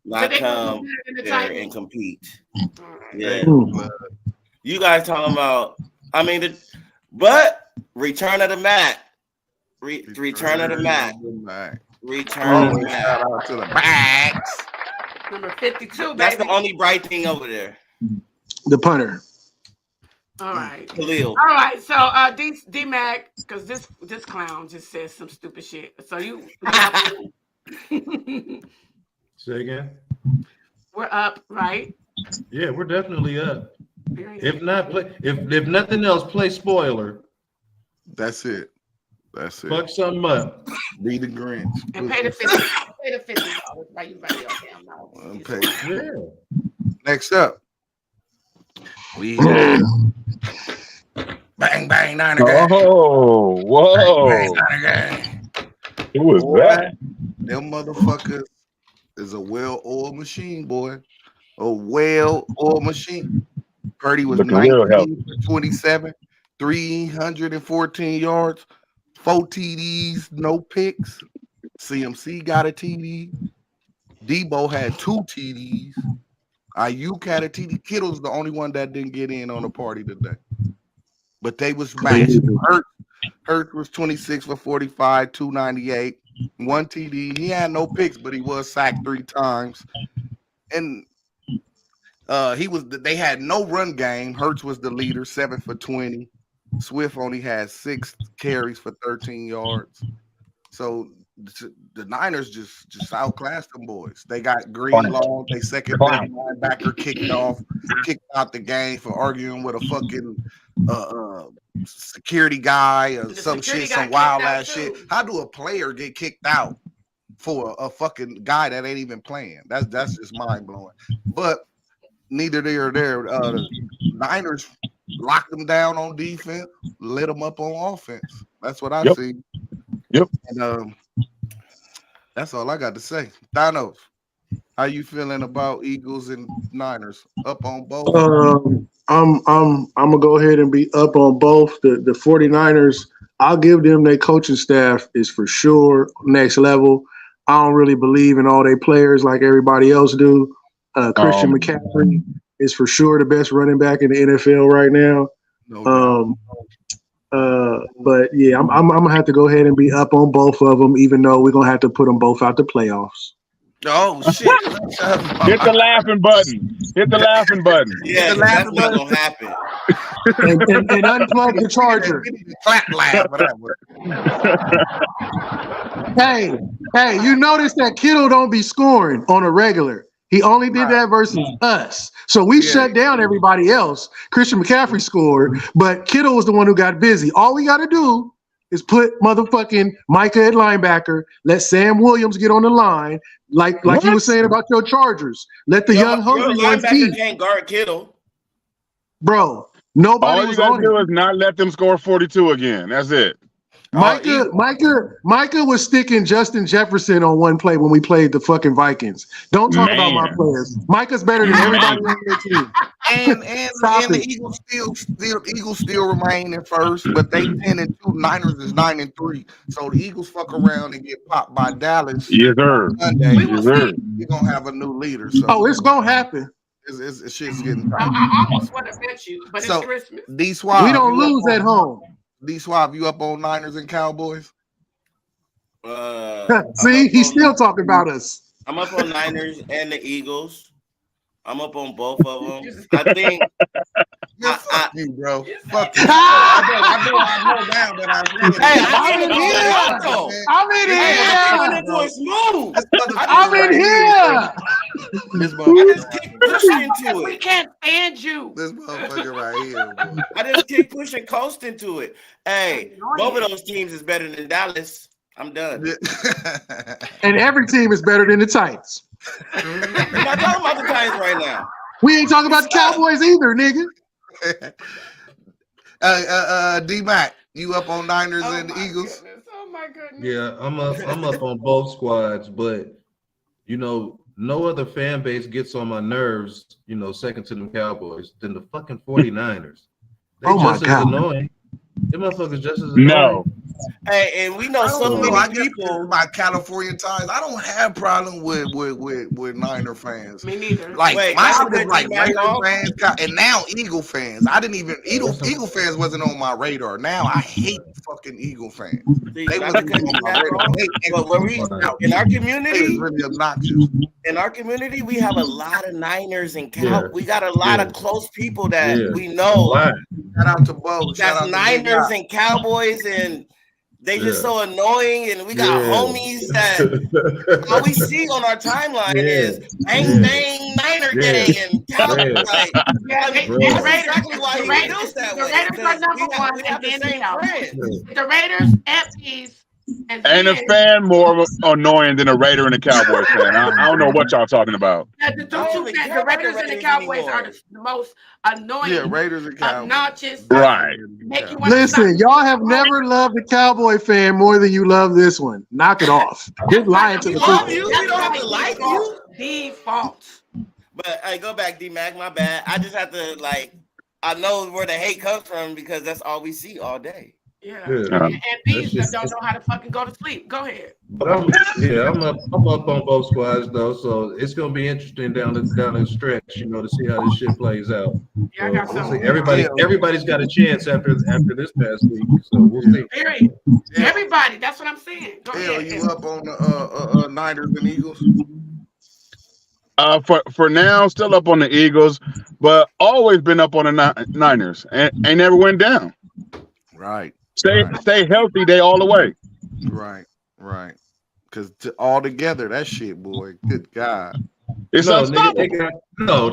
not come there and compete. Yeah. You guys talking about, I mean, but return of the Mac. Return of the Mac. Return of the Mac. Shout out to the Macs. Number 52, baby. That's the only bright thing over there. The punter. All right. Khalil. All right. So D Mac, because this clown just says some stupid shit. So you Say again. We're up, right? Yeah, we're definitely up. Period. If not, if nothing else, play spoiler. That's it. That's it. Fuck something up. Be the Grinch. And pay the $50. Pay the $50 while you write your damn mouth. Yeah. Next up, we have Bang Bang Niner Gang. Oh, whoa! Bang, Bang, Niner Gang. Who was that? Them motherfuckers is a well-oiled machine, boy. A well-oiled machine. Purdy was 19 for 27, 314 yards, 4 TDs, no picks. CMC got a TD. Debo had 2 TDs. Ayuk had a TD. Kittle's the only one that didn't get in on the party today. But they was smashed. Hurts was 26 for 45, 298, 1 TD. He had no picks, but he was sacked 3 times. And they had no run game. Hurts was the leader, 7 for 20. Swift only had 6 carries for 13 yards. So the Niners just outclassed them boys. They got Greenlaw, they second best linebacker, kicked out the game for arguing with a fucking security guy or some wild ass shit. How do a player get kicked out for a fucking guy that ain't even playing? That's just mind blowing. But neither there or there. The Niners locked them down on defense, lit them up on offense. That's what I see. Yep. And that's all I got to say. Thanos, how you feeling about Eagles and Niners? Up on both? I'm gonna go ahead and be up on both. The 49ers, I'll give them their coaching staff is for sure next level. I don't really believe in all their players like everybody else do. Christian McCaffrey is for sure the best running back in the NFL right now. But yeah, I'm gonna have to go ahead and be up on both of them, even though we're gonna have to put them both out the playoffs. Oh shit! Hit the laughing button. Hit the laughing button. Yeah, that's not gonna happen. and unplug the charger. Clap laugh. Hey, you notice that Kittle don't be scoring on a regular. He only did that versus us. So we shut down everybody else. Christian McCaffrey scored, but Kittle was the one who got busy. All we got to do is put motherfucking Micah at linebacker, let Sam Williams get on the line, like you were saying about your Chargers. Let the young hungry ones eat. Can't guard Kittle. Bro, nobody All you gotta do is not let them score 42 again. That's it. Micah was sticking Justin Jefferson on one play when we played the fucking Vikings. Don't talk about my players. Micah's better than everybody on their team. And the Eagles still remain in first, but they 10-2. Niners is 9-3. So the Eagles fuck around and get popped by Dallas. Yes, sir. Sunday. Yes, sir. You're gonna have a new leader. So it's gonna happen. It's shit's getting tight. I almost want to bet you, but it's Christmas. D-Swab, we don't lose at home. D-Swab, you up on Niners and Cowboys? See, he's still talking about us. I'm up on Niners and the Eagles. I'm up on both of them. I think. Fuck you, bro. Fuck you. I know now that I'm in here. I'm in here. This motherfucker kick pushing into We it. can't stand you. This motherfucker right here, bro. I just kick pushing coast into it. Hey, both of those teams is better than Dallas. I'm done. And every team is better than the Titans. We're not talking about the Titans right now. We ain't talking about the Cowboys either, nigga. D-Mac, you up on Niners and the Eagles? Goodness. Oh my goodness. Yeah, I'm up on both squads, but no other fan base gets on my nerves, second to them Cowboys than the fucking 49ers. They Oh my just God. as annoying. Them motherfuckers just as annoying. No. Hey, and we know so many people. My California ties. I don't have problem with Niner fans. Me neither. Like Wait, mine I was like back Raider off. fans, and now Eagle fans. I didn't even Eagle fans wasn't on my radar. Now I hate fucking Eagle fans. See, They not to wasn't cut on you my back radar. off, but when we in our They community, really obnoxious. in our community, we have a lot of Niners and Cow. We got a lot of close people that we know. Shout out to Bo. Shout That's out to Niners and Cowboys, and they just so annoying. And we got homies that all we see on our timeline is bang bang Niner gang and Cowboys. Like, that's exactly why he feels that way. Raiders are number one, we have and the then same friends. the Raiders, FPs, and Ain't a fan more annoying than a Raider and a Cowboy fan. I don't know what y'all talking about. The Raiders and the Cowboys are the most annoying. Yeah, Raiders and Cowboys. Obnoxious. Right. Listen, y'all have never loved a Cowboy fan more than you love this one. Knock it off. Quit lying to the people. We don't have to like you. Default. But I go back, D-Mac, my bad. I just have to I know where the hate comes from because that's all we see all day. Yeah. And bees that don't know how to fucking go to sleep. Go ahead. But I'm up on both squads though, so it's gonna be interesting down the stretch, to see how this shit plays out. Yeah, I got something. Everybody's got a chance after this past week, so we'll see. Everybody, that's what I'm saying. Go ahead. You up on the Niners and Eagles? For now, still up on the Eagles, but always been up on the Niners, and ain't never went down. Right. Stay healthy, they all the way. Right. Because all together, that shit, boy. Good God. It's unstoppable.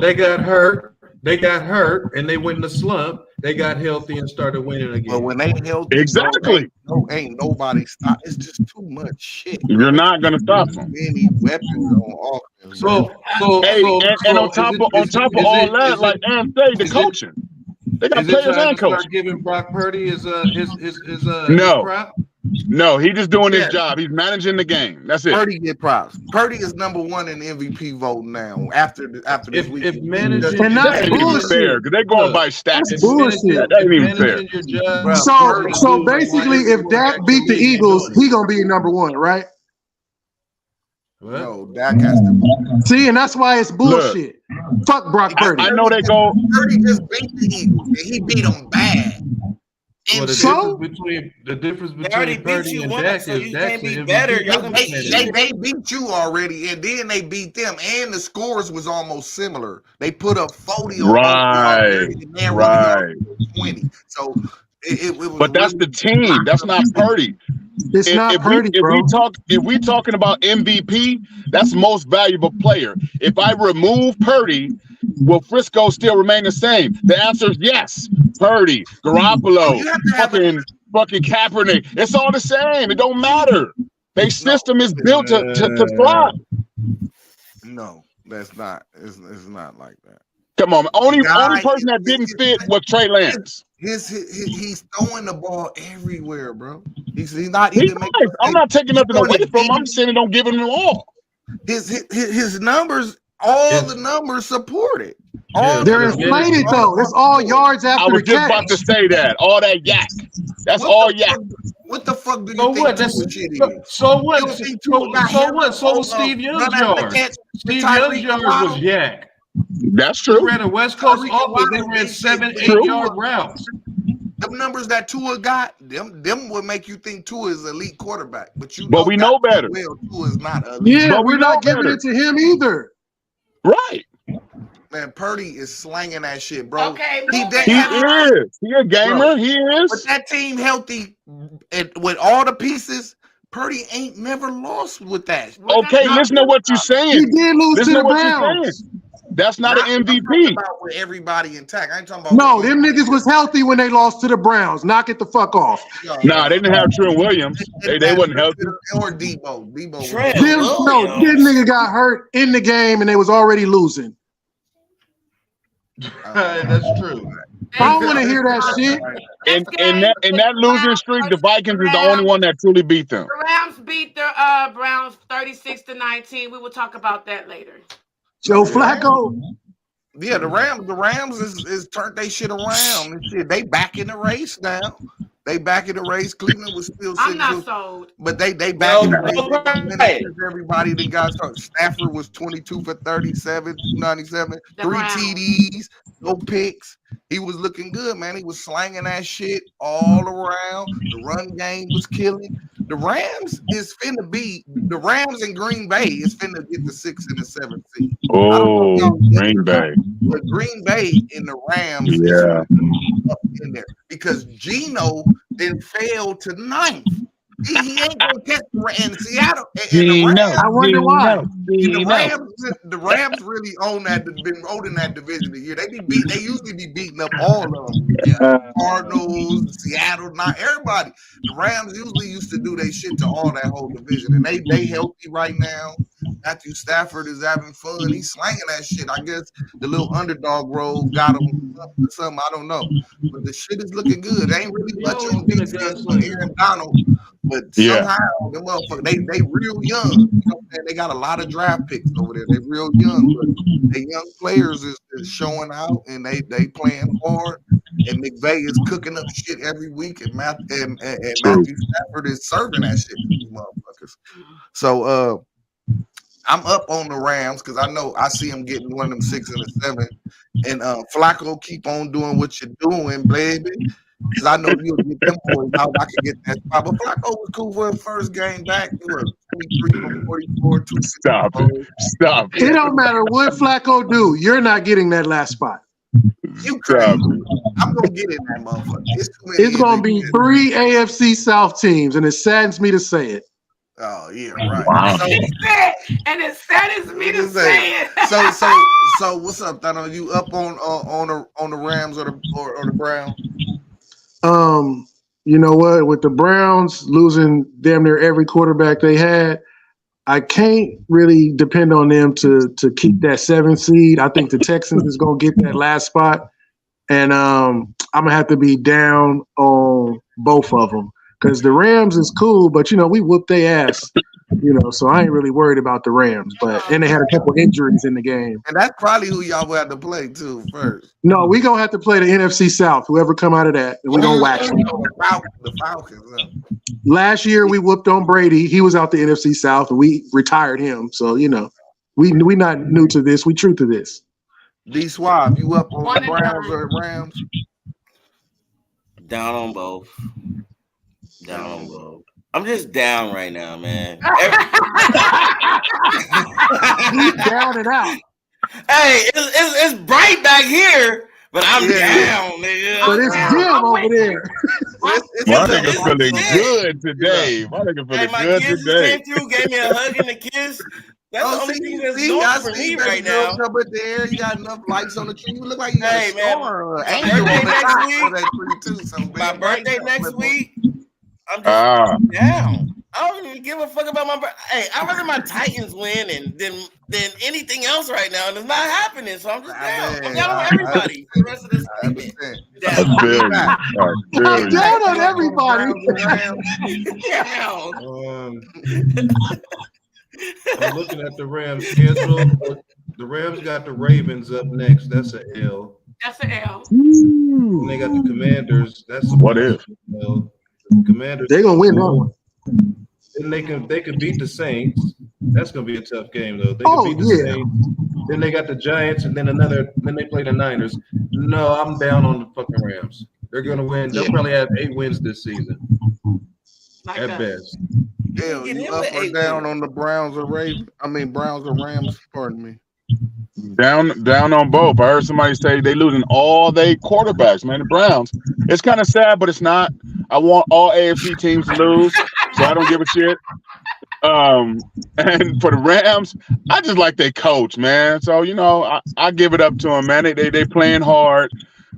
They got hurt. They got hurt, and they went in the slump. They got healthy and started winning again. But when they healthy, exactly, ain't nobody stop. It's just too much shit. You're not gonna stop them. Many weapons on offense. And on top of all that, like Aaron said, the coaching. They got players and coaches. Giving Brock Purdy his no. prop? No, he just doing his job. He's managing the game. That's it. Purdy get props. Purdy is number one in MVP vote now. After this week, if managing, and that's ain't even fair because they're going by stats. That's bullshit. That ain't even fair. So basically, if Dak beat the Eagles, he gonna be number one, right? What? No, Dak has to. See, and that's why it's bullshit. Fuck Brock Purdy. I know they go. Purdy just beat the Eagles, and he beat them bad. Well, the difference between Purdy and Dak is Dak's be better. They beat you already, and then they beat them, and the scores was almost similar. They put up 40 on right. 20. So it was. But that's the team. That's not Purdy. It's not Purdy, bro. If we talking about MVP, that's most valuable player. If I remove Purdy, will Frisco still remain the same? The answer is yes. Purdy, Garoppolo, fucking Kaepernick. It's all the same. It don't matter. Their system is built to fly. No, that's not. It's not like that. Come on, only person that didn't fit was Trey Lance. He's throwing the ball everywhere, bro. He's not even making. I'm not taking nothing away from him. I'm saying don't give him them all. His numbers, all the numbers support it. They're inflated though. It's all yards after the catch. I was just about to say that. All that yak. That's all yak. What the fuck do you think shit is? So what? So was Steve Young's yards. Steve Young's yards was yak. That's true. He ran a West Coast offense. They ran 7-8 yard routes. Them numbers that Tua got, them would make you think Tua is an elite quarterback. But we know better. Well, Tua is not elite. Yeah, but we're not giving it to him either. Right. Man, Purdy is slanging that shit, bro. Okay, he is. He a gamer. Bro. He is. With that team healthy, and with all the pieces, Purdy ain't never lost with that. Okay, listen to what you're saying. He did lose to the Browns. That's not an MVP. About with everybody intact. I ain't talking about. No, them niggas was healthy when they lost to the Browns. Knock it the fuck off. Nah, they didn't have Trent Williams. They wasn't healthy. Or Debo. This nigga got hurt in the game and they was already losing. That's true. I don't want to hear that shit. In that losing streak, the Vikings is the only one that truly beat them. The Rams beat the Browns 36-19. We will talk about that later. Joe Flacco. Yeah, the Rams is turned they shit around and shit. They back in the race now. They back in the race. Cleveland was still 6. I'm not sold. But they back in the race. Everybody that got started. Stafford was 22 for 37, 297, 3 TDs, no picks. He was looking good, man. He was slanging that shit all around. The run game was killing. The Rams is finna be the Rams in Green Bay is finna get the 6th and the 7th seed. Oh, Green Bay. But Green Bay and the Rams is up in there because Geno then fell to 9th. He ain't gonna catch the Rams. Seattle and the Rams. I wonder why. The Rams really own that. Been owning that division a year. They usually be beating up all of them. Yeah. Cardinals, Seattle, not everybody. The Rams usually used to do their shit to all that whole division, and they healthy right now. Matthew Stafford is having fun. He's slanging that shit. I guess the little underdog role got him up or something. I don't know, but the shit is looking good. They ain't really much on defense for Aaron Donald. But somehow the motherfucker, they real young. You know what I'm saying? They got a lot of draft picks over there. They real young, but the young players is showing out and they playing hard. And McVay is cooking up shit every week, and Matthew Stafford is serving that shit to these motherfuckers. So I'm up on the Rams because I know I see him getting one of them 6 and a 7. And Flacco, keep on doing what you're doing, baby. Because I know you'll get them boys out. I can get that spot. But Flacco was cool for his first game back. He was 23 for 44. Stop. It don't matter what Flacco do. You're not getting that last spot. You crazy. I'm going to get in that motherfucker. It's going to be 3 AFC South teams, and it saddens me to say it. Oh, yeah, right. Wow. And it saddens me to say it. So what's up, Thano? You up on the Rams or the Browns? You know what? With the Browns losing damn near every quarterback they had, I can't really depend on them to keep that 7th seed. I think the Texans is gonna get that last spot, and I'm gonna have to be down on both of them because the Rams is cool, but we whooped their ass. So I ain't really worried about the Rams, and they had a couple injuries in the game. And that's probably who y'all will have to play too first. No, we gonna have to play the NFC South. Whoever come out of that, and we gonna wax them. The Falcons. Last year we whooped on Brady. He was out the NFC South, and we retired him. So we not new to this. We true to this. D Swab, you up on the Browns or the Rams? Down on both. Down on both. I'm just down right now, man. He's down and out. Hey, it's bright back here, but I'm down, nigga. But it's dim over there. My nigga feeling good today. My nigga feeling good today. Came through, gave me a hug and a kiss. That's the only thing that's going for me right now. There, you got enough lights on the tree. You look like you got a star. My birthday next week. I'm just down. I don't even give a fuck about my. Hey, I'd rather my Titans win than anything else right now, and it's not happening. So I'm just down. I'm down on everybody for the rest of this weekend. I'm down on everybody. I'm looking at the Rams schedule. The Rams got the Ravens up next. That's an L. That's an L. And they got the Commanders. That's what if? L. Commanders. They're gonna win that one. Then they can beat the Saints. That's gonna be a tough game though. They can beat the Saints. Then they got the Giants, and then they play the Niners. No, I'm down on the fucking Rams. They're gonna win. They'll probably have 8 wins this season. At best. Damn, you up or down on the Browns or Ravens? I mean Browns or Rams, pardon me. Down on both. I heard somebody say they losing all their quarterbacks, man. The Browns. It's kind of sad, but it's not. I want all AFC teams to lose, so I don't give a shit. And for the Rams, I just like their coach, man. So I give it up to them, man. They playing hard,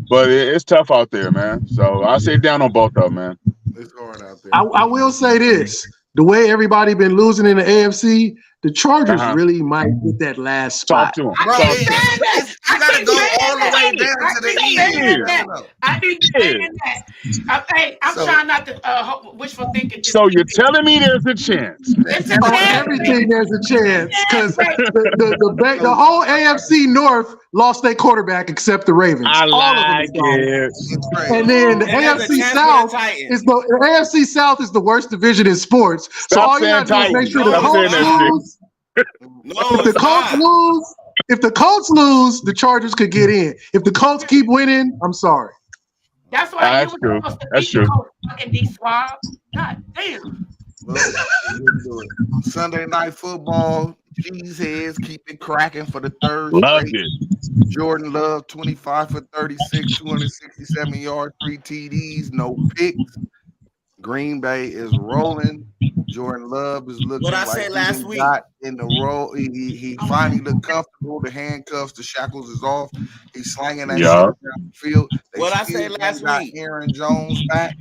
but it's tough out there, man. So I say down on both of them, man. It's hard out there. I will say this: the way everybody been losing in the AFC, the Chargers really might get that last spot. Talk to him. Bro, Talk to him. you gotta go all the way down to the end. I keep saying that. I'm trying not to wishful thinking. So you're telling me there's a chance? Everything there's a chance because the whole AFC North lost their quarterback except the Ravens. All of them. And then the AFC South is the worst division in sports. So all you gotta do is make sure the Colts lose. If the Colts lose, the Chargers could get in. If the Colts keep winning, I'm sorry. That's why you were supposed to beat the Colts fucking D-Swab. God damn. Sunday night football, cheeseheads keep it cracking for the third straight. Jordan Love, 25 for 36, 267 yards, 3 TDs, no picks. Green Bay is rolling. Jordan Love is looking what I like said last week. Got in the roll. He finally looked comfortable. The handcuffs, the shackles is off. He's slanging that shit down the field. What I said last week. Aaron Jones back,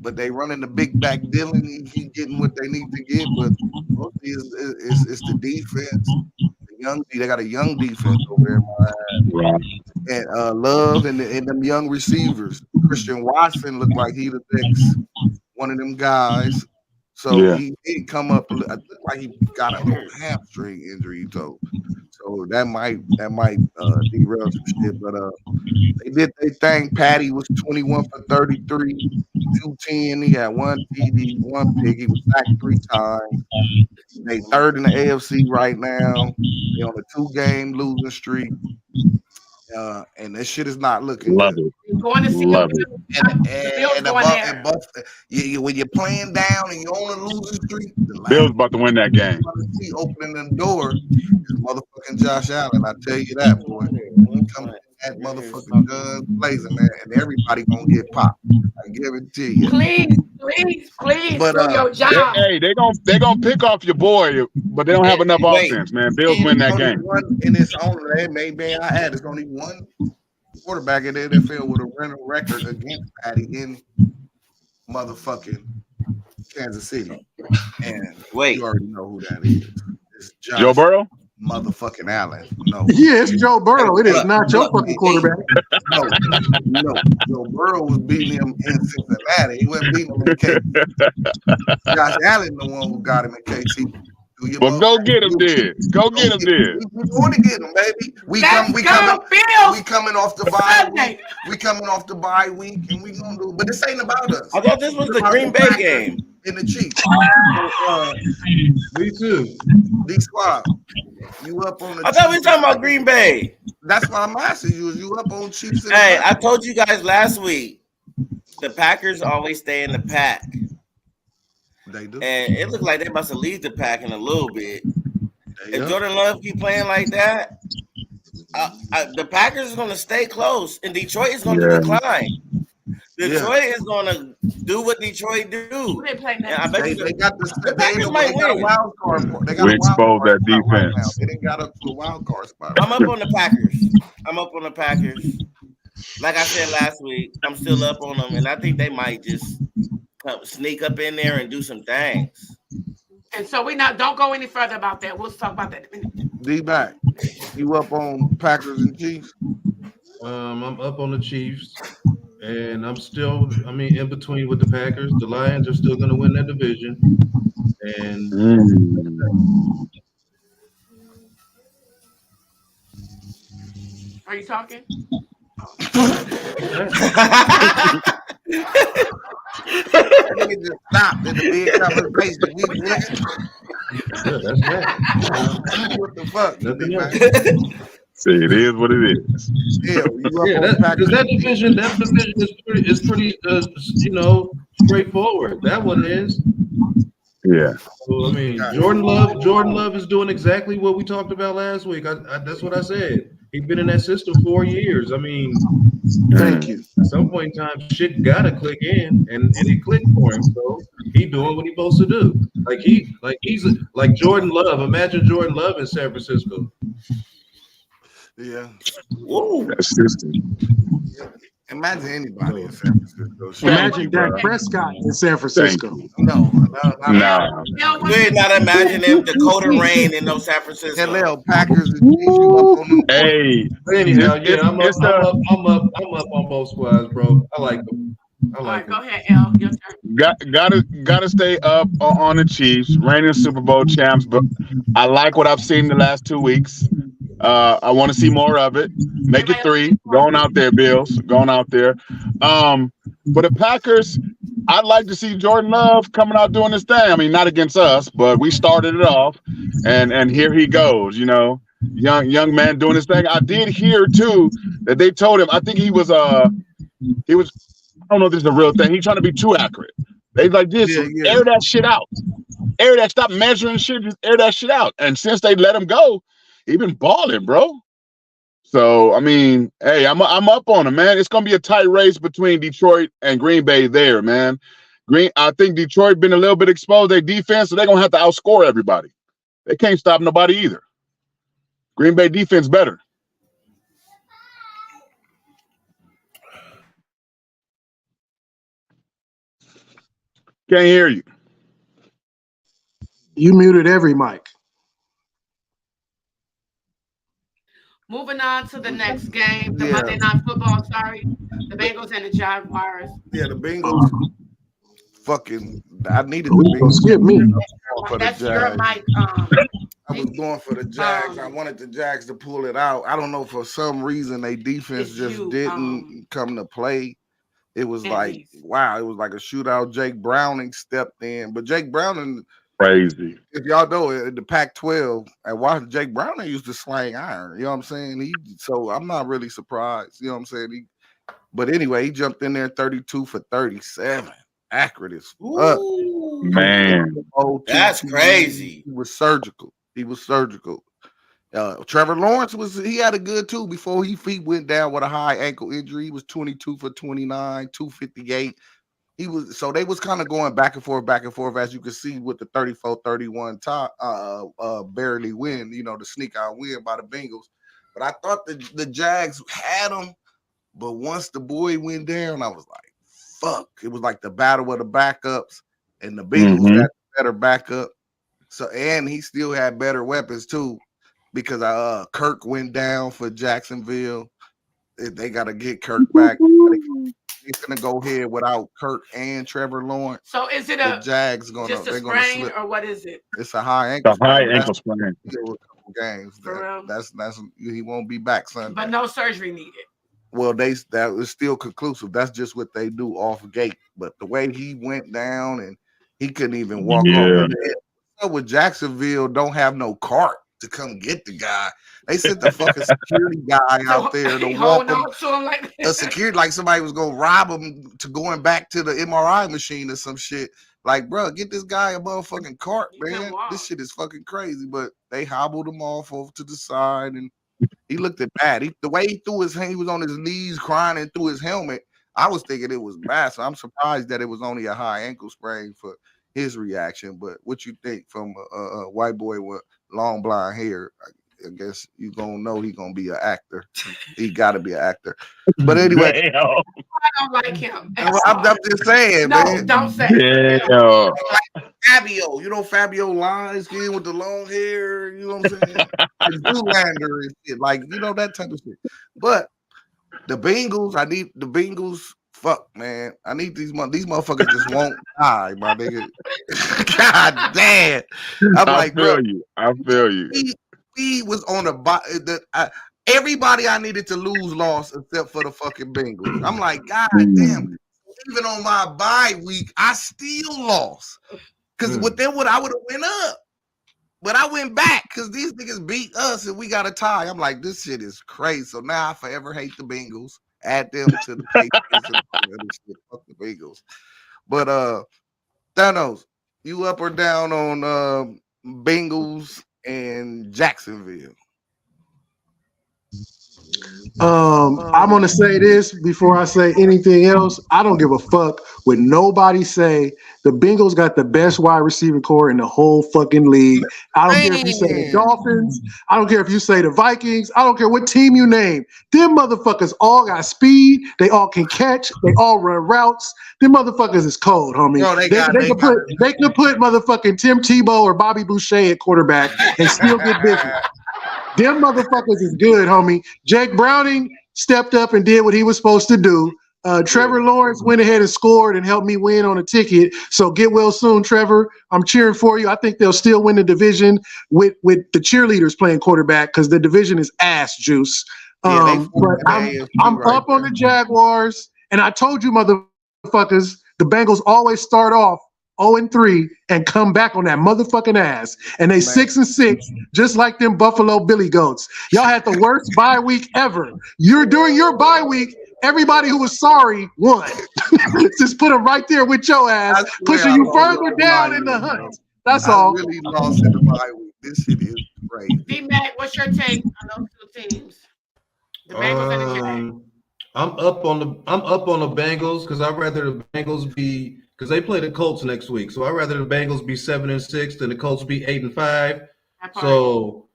but they running the big back Dylan. He getting what they need to get, but mostly it's the defense. They got a young defense over there, and Love and them young receivers. Christian Watson looked like he the next one of them guys. So he did come up like he got a little hamstring injury, so that might derail some shit. But they did their thing. Patty was 21 for 33, 210. He had 1 TD, 1 pick. He was sacked 3 times. They third in the AFC right now. They on a 2-game losing streak. And this shit is not looking good. You're going to see Love it. When you're playing down and you're on a losing streak, the Bill's about to win that game. Opening the door is motherfucking Josh Allen. I tell you that, boy. Coming that motherfucking gun blazing, man, and everybody gonna get popped. I guarantee you. Please, but, do your job. They gonna pick off your boy, but they don't have enough offense, man. Bills win that game. And it's only there's only one quarterback in the NFL with a rental record against Patty in motherfucking Kansas City. And you already know who that is. It's Joe Burrow? Motherfucking Allen. No. Yeah, it's Joe Burrow. It is not your fucking quarterback. No. Joe Burrow was beating him in Cincinnati. He wasn't beating him in KC. Josh Allen, the one who got him in KC. Well, go get him there. Go get him there. We're going to get him, baby. We coming off the bye week. We coming off the bye week, and we gonna do. But this ain't about us. I thought this was the Green Bay game. In the Chiefs. Me too. D-Squad. You up on the I thought we were talking about Green Bay. That's why I'm asking you. Is you up on Chiefs? Hey, I told you guys last week, the Packers always stay in the pack. They do. And it looked like they must have leave the pack in a little bit. If Jordan Love keep playing like that, the Packers is going to stay close, and Detroit is going to decline. Detroit is going to do what Detroit do. They I bet they got the Packers might win. A wild card. We exposed that defense. Right, they didn't got up to a wild card spot. I'm up on the Packers. Like I said last week, I'm still up on them, and I think they might just sneak up in there and do some things. And so don't go any further about that. We'll talk about that in a minute. D-back, you up on Packers and Chiefs? I'm up on the Chiefs, and I'm still, in between with the Packers. The Lions are still going to win that division. And are you talking? Just stopped in the big conversation. That's right. What the fuck? Nothing else. See, it is what it is. That division is pretty, straightforward. That one is. Yeah. So, Jordan Love is doing exactly what we talked about last week. That's what I said. He's been in that system 4 years. Thank you. At some point in time, shit gotta click in, and it clicked for him. So he doing what he's supposed to do. He's like Jordan Love. Imagine Jordan Love in San Francisco. Yeah. Whoa. That system. Imagine anybody in San Francisco. Imagine Dak Prescott in San Francisco. No. We're not imagining Dakota Rain in no San Francisco. LL Packers and Chiefs, you up on them. Hey, anyhow, I'm up on both squads, bro. I like them. All right, go ahead, L. Your turn. Gotta stay up on the Chiefs, reigning Super Bowl champs. But I like what I've seen the last 2 weeks. I want to see more of it. Make it 3. Going out there, Bills. Going out there. For the Packers, I'd like to see Jordan Love coming out doing his thing. I mean, not against us, but we started it off, and here he goes. You know, young man doing his thing. I did hear too that they told him. I think he was. I don't know if this is a real thing. He's trying to be too accurate. They like this. Air that shit out. Air that. Stop measuring shit. Just air that shit out. And since they let him go, he been balling, bro. So I mean, hey, I'm up on him, man. It's gonna be a tight race between Detroit and Green Bay there, man. I think Detroit been a little bit exposed. Their defense, so they're gonna have to outscore everybody. They can't stop nobody either. Green Bay defense better. Can't hear you. You muted every mic. Moving on to the next game, the Monday Night Football. Sorry, the Bengals and the Jaguars. Yeah, the Bengals. Fucking, I needed the Bengals. Skip me. That's your mic. I was going for the Jags. I wanted the Jags to pull it out. I don't know, for some reason they defense didn't come to play. It was like, wow, it was like a shootout. Jake Browning stepped in, but Jake Browning, crazy. If y'all know it, the Pac-12 at Washington, Jake Browning used to slang iron. You know what I'm saying? So I'm not really surprised. You know what I'm saying? But anyway, he jumped in there 32 for 37. Accurate as fuck. Man, that's crazy. He was surgical. Trevor Lawrence he had a good too before he feet went down with a high ankle injury. He was 22 for 29, 258. So they was kind of going back and forth, as you can see with the 34-31 top barely win, you know, the sneak out win by the Bengals. But I thought the Jags had them, but once the boy went down, I was like, fuck. It was like the battle of the backups, and the Bengals had better backup. So, and he still had better weapons too, because Kirk went down for Jacksonville. They got to get Kirk back. He's gonna go ahead without Kirk and Trevor Lawrence. So is it the Jags just a sprain, or what is it? It's a high ankle. Ankle sprain. Games. That's he won't be back Sunday. But no surgery needed. Well, that was still conclusive. That's just what they do off gate. But the way he went down and he couldn't even walk off. With Jacksonville, don't have no cart to come get the guy. They sent the fucking security guy out there to walk him. Like a security, like somebody was gonna rob him to going back to the MRI machine or some shit. Like, bro, get this guy a motherfucking cart, man. This shit is fucking crazy. But they hobbled him off over to the side, and he looked at bad. The way he threw his hand, he was on his knees crying and threw his helmet. I was thinking it was bad, so I'm surprised that it was only a high ankle sprain for his reaction. But what you think from a white boy with long blonde hair? I guess you gonna know he gonna be an actor. He got to be an actor. But anyway, I don't like him. I'm just saying, no, man. Don't say. Like Fabio, you know Fabio Lion skin with the long hair. You know what I'm saying? Zoolander and shit, like you know that type of shit. But the Bengals, I need the Bengals. Fuck, man. I need these motherfuckers just won't die, my nigga. God damn. I feel you. He was on everybody I needed to lose lost except for the fucking Bengals. I'm like, God damn. Even on my bye week, I still lost. Because with them, I would have went up. But I went back because these niggas beat us and we got a tie. I'm like, this shit is crazy. So now I forever hate the Bengals. Add them to the Patriots and shit. Fuck the Bengals. But Thanos, you up or down on Bengals and Jacksonville? I'm gonna say this before I say anything else. I don't give a fuck what nobody say. The Bengals got the best wide receiver core in the whole fucking league. I don't care if you say the Dolphins. I don't care if you say the Vikings. I don't care what team you name. Them motherfuckers all got speed. They all can catch. They all run routes. Them motherfuckers is cold, homie. Bro, They could put motherfucking Tim Tebow or Bobby Boucher at quarterback and still get busy. Them motherfuckers is good, homie. Jake Browning stepped up and did what he was supposed to do. Trevor Lawrence went ahead and scored and helped me win on a ticket. So get well soon, Trevor. I'm cheering for you. I think they'll still win the division with the cheerleaders playing quarterback because the division is ass juice. But I'm up on the Jaguars, and I told you motherfuckers, the Bengals always start off 0-3 and come back on that motherfucking ass. And they 6-6, just like them Buffalo Billy Goats. Y'all had the worst bye week ever. During your bye week, everybody who was sorry won. Just put them right there with your ass, pushing you further down in the hunt. That's all. I really lost in the bye week. This shit is crazy. D-Mac, what's your take on those two teams? The Bengals and the Jags. I'm up on the Bengals because I'd rather the Bengals be because they play the Colts next week. So I'd rather the Bengals be 7-6 than the Colts be 8-5. So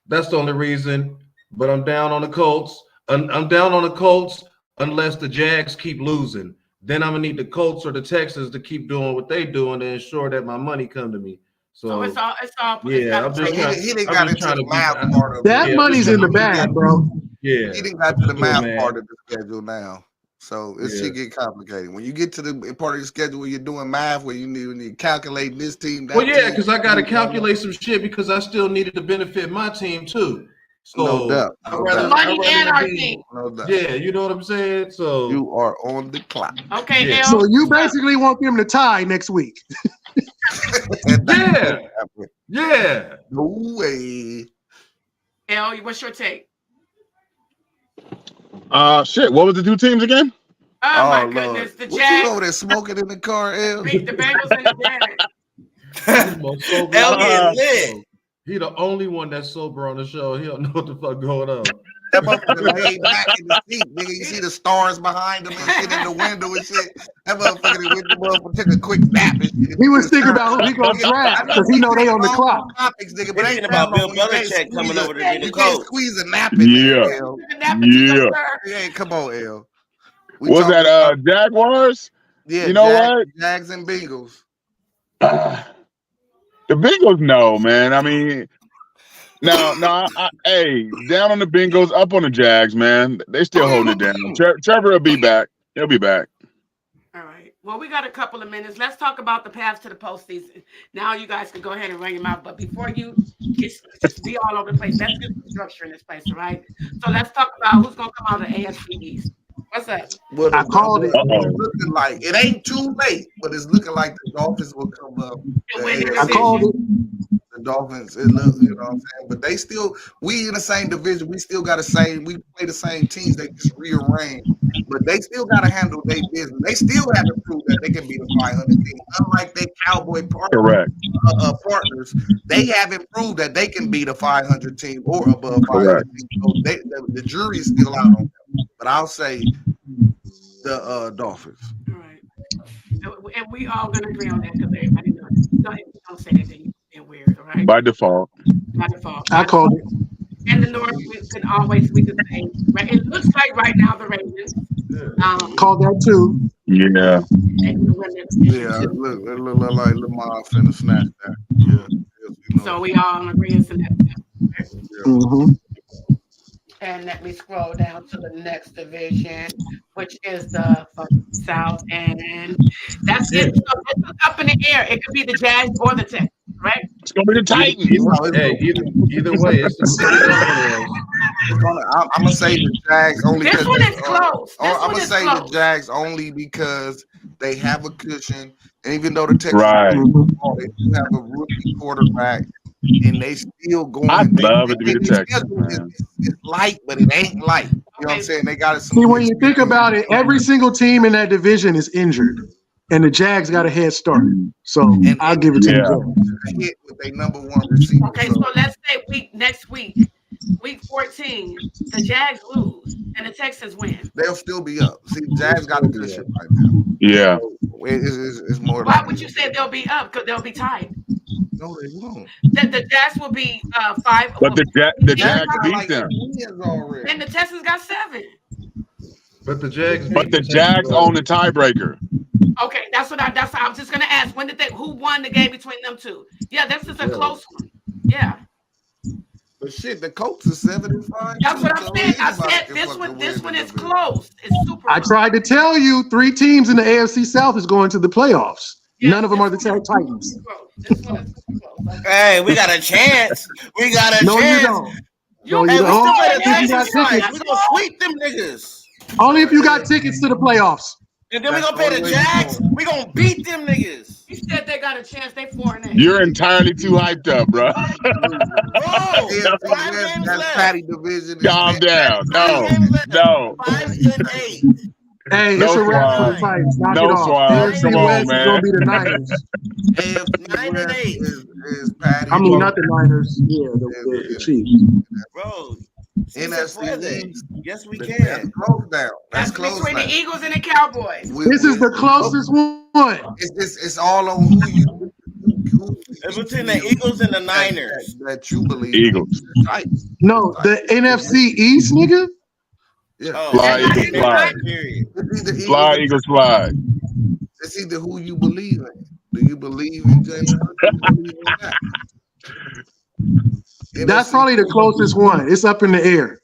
that's the only reason. But I'm down on the Colts. I'm down on the Colts unless the Jags keep losing. Then I'm gonna need the Colts or the Texans to keep doing what they doing to ensure that my money come to me. So it's all. Yeah, I'm just he didn't got into the math part of that. Money's in the bag, bro. Yeah, he didn't got to the math part of the schedule now. So it should get complicated. When you get to the part of the schedule where you're doing math, where you need calculating this team. That team, because I got to calculate some shit because I still needed to benefit my team too. So no doubt. Money and our team. No doubt. Yeah, you know what I'm saying? So you are on the clock. Okay, yeah. So you basically want them to tie next week. Yeah. No way. L, what's your take? Shit. What was the two teams again? Oh my goodness, the Jags. You over there smoking in the car, L? The Bengals and the Jags. L getting lit. He the only one that's sober on the show. He don't know what the fuck going on. That motherfucker laid back in the seat, nigga. You see the stars behind him and shit in the window and shit. That motherfucker took a quick nap and shit. He was thinking about who he gonna draft because he know they on the clock. Topics, nigga, but ain't about Bill Belichick coming over to get the coach. You can't squeeze a nap in there, L. Yeah, come on, L. Was that Jaguars? Yeah, you know what? Jags and Bengals. The Bengals, no, man. I mean, no. Hey, down on the Bengals, up on the Jags, man. They still holding it down. Trevor will be back. He'll be back. All right. Well, we got a couple of minutes. Let's talk about the paths to the postseason. Now you guys can go ahead and ring them out. But before you just be all over the place, let's get some structure in this place, all right? So let's talk about who's going to come out of the AFC East. What's that? Well, I called it. It's looking like it ain't too late, but it's looking like the Dolphins will come up. I called it. The Dolphins, you know what I'm saying? But they still, we in the same division. We still got we play the same teams. They just rearrange, but they still got to handle their business. They still have to prove that they can be the 500 team. Unlike their Cowboy partners, they haven't proved that they can be the 500 team or above 500 team. So the jury is still out on them. But I'll say the Dolphins. All right. And we all going to agree on that because everybody knows. Don't say anything weird, all right? By default. I called it. And the North can always be the same. Right? It looks like right now the Ravens. Called that too. Yeah. Yeah, it look like Lamar finna snatch that. Yeah. So we all in agreement on that. Mm-hmm. And let me scroll down to the next division, which is the South. And that's it. So it's up in the air. It could be the Jags or the Texans, right? It's going to be the Titans. Either way, it's I'm going to say the Jags only because this one is close. I'm going to say the Jags only because they have a cushion. And even though the Texans they do have a rookie quarterback, and they still going. I'd love it to be the Texans. It's light, but it ain't light. You know what I'm saying? They got it. See, when you think about it, every single team in that division is injured, and the Jags got a head start. So I'll give it to them. Hit with their number one receiver. Okay, so let's say next week, week 14, the Jags lose and the Texans win. They'll still be up. See, Jags got a good shit right now. Yeah. So it's more. Why would you say they'll be up? Because they'll be tied. No, they won't. The Jags will be 5. But the Jags beat them. And the Texans got 7. But the Jags. But the Jags own the tiebreaker. Okay, that's what I was just gonna ask. When did who won the game between them two? Yeah, this is a close one. Yeah. But shit, the Colts is 7-5. That's what I said. I said this one is close. It's super. I tried to tell you 3 teams in the AFC South is going to the playoffs. Yeah, none of them are the Titans. This one is close. Hey, we got a chance. We got a No, chance. you don't. You No, Hey, you we still don't. got a If you chance. got tickets. We gonna sweep them niggas. Only if you got tickets to the playoffs. And then we gonna pay the Jags. We gonna beat them niggas. He said they got a chance. They 4-8. You're entirely too hyped up, bro. Bro, AFC 5 West, games that's left. Patty division. Calm down. No. 5-8. Hey, No it's a wrap for the Swag. Titans. Knock No it off. Swag. AFC Come on, West is man. going to be the Niners. AFC 9-8. West is Patty. I mean, not the Niners. Yeah, the Chiefs. Bro, NFC East. yes, we That's can. close down. That's That's close between now. the Eagles and the Cowboys. This is the closest one. It's all on who you. It's between the Eagles and the Niners. That you believe. Eagles. Titans. No, the NFC East, nigga. Yeah. Oh, Fly, Eagles, it's fly. period. It's either Fly, Eagles, fly. It's either who you believe in. Do you believe in Jalen Hurts? Do you believe in that? That's probably the closest one. It's up in the air.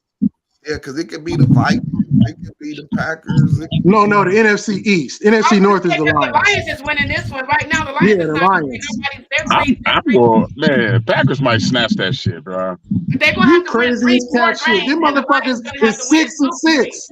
Yeah, because it could be the Vikings, it could be the Packers. No, the NFC East. NFC North is the The Lions. Lions is winning this one right now. The Lions Yeah, is the not Lions. I'm going, man. Packers might snatch that shit, bro. They're gonna You have to win crazy as 3 more cat shit. games, Them and the Lions motherfuckers gonna have is to win 6-6.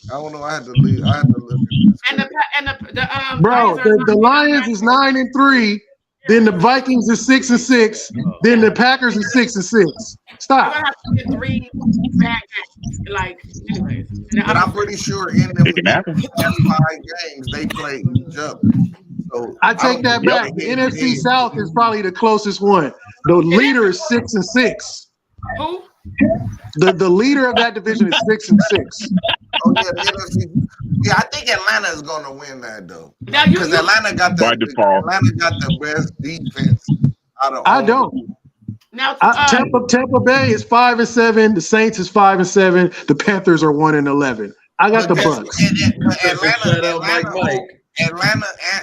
I don't know. I had to leave. I had to look at this. And the Bro, Lions are the Lions is 9-3. Then the Vikings is 6-6. Then the Packers is 6-6. They're Stop. gonna have to win 3 bad games. Like, anyways. But I'm pretty sure in them It can happen. 5 games they play each other. So I take that don't back. think The they NFC can- South is probably the closest one. The leader is 6-6. Who? The leader of that division is 6-6. Oh yeah, the NFC. Yeah, I think Atlanta is going to win that though, Now you, because Atlanta got By default. Atlanta got the best defense out of. I all. don't. now Tampa Bay is 5-7. The Saints is 5-7. The Panthers are 1-11. I got the But Bucks. but Shout out Mike Mike.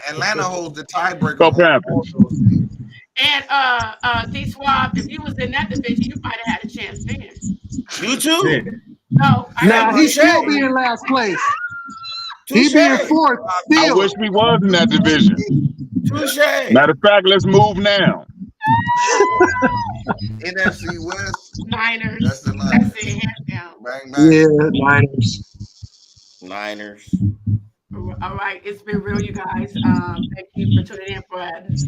Atlanta holds the tiebreaker. Go on Panthers. all those teams. and D Swab, if you was in that division, you might have had a chance then. You too. No, Nah, he Touche. still be in last place. He Touche. be in fourth I still. wish we was in that division. Touche. Matter of fact, let's move now. NFC West. Niners. That's the That's Niners. it, hands down. Bang bang. Yeah, Niners. All right, it's been real, you guys. Thank you for tuning in for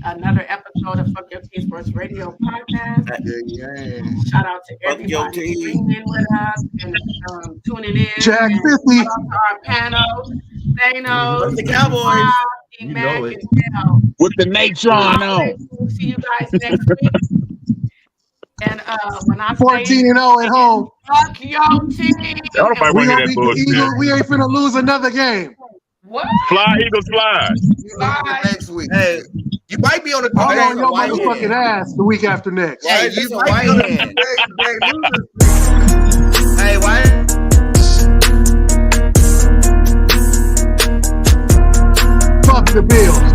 another episode of Fuck Your Team Sports Radio podcast. Yeah. Shout out to Fuck your everybody team. tuning in with us and tuning in. Jack And 50. shout out to our panel, Thanos, Fuck the Cowboys. Steve, You Mac, know it. and Dell. With the Natron on. We'll see you guys next week. And when I 14-0 at home. fuck your team. Y'all nobody We want to gonna hear beat that the bullshit. Eagles. We ain't finna lose another game. What? Fly, Eagles, fly. Next week. Hey, You might be on the All Hey, on your white motherfucking hand. ass the week after next. Hey, you this a might white be on the hand. losers. Hey, why? Fuck the Bills.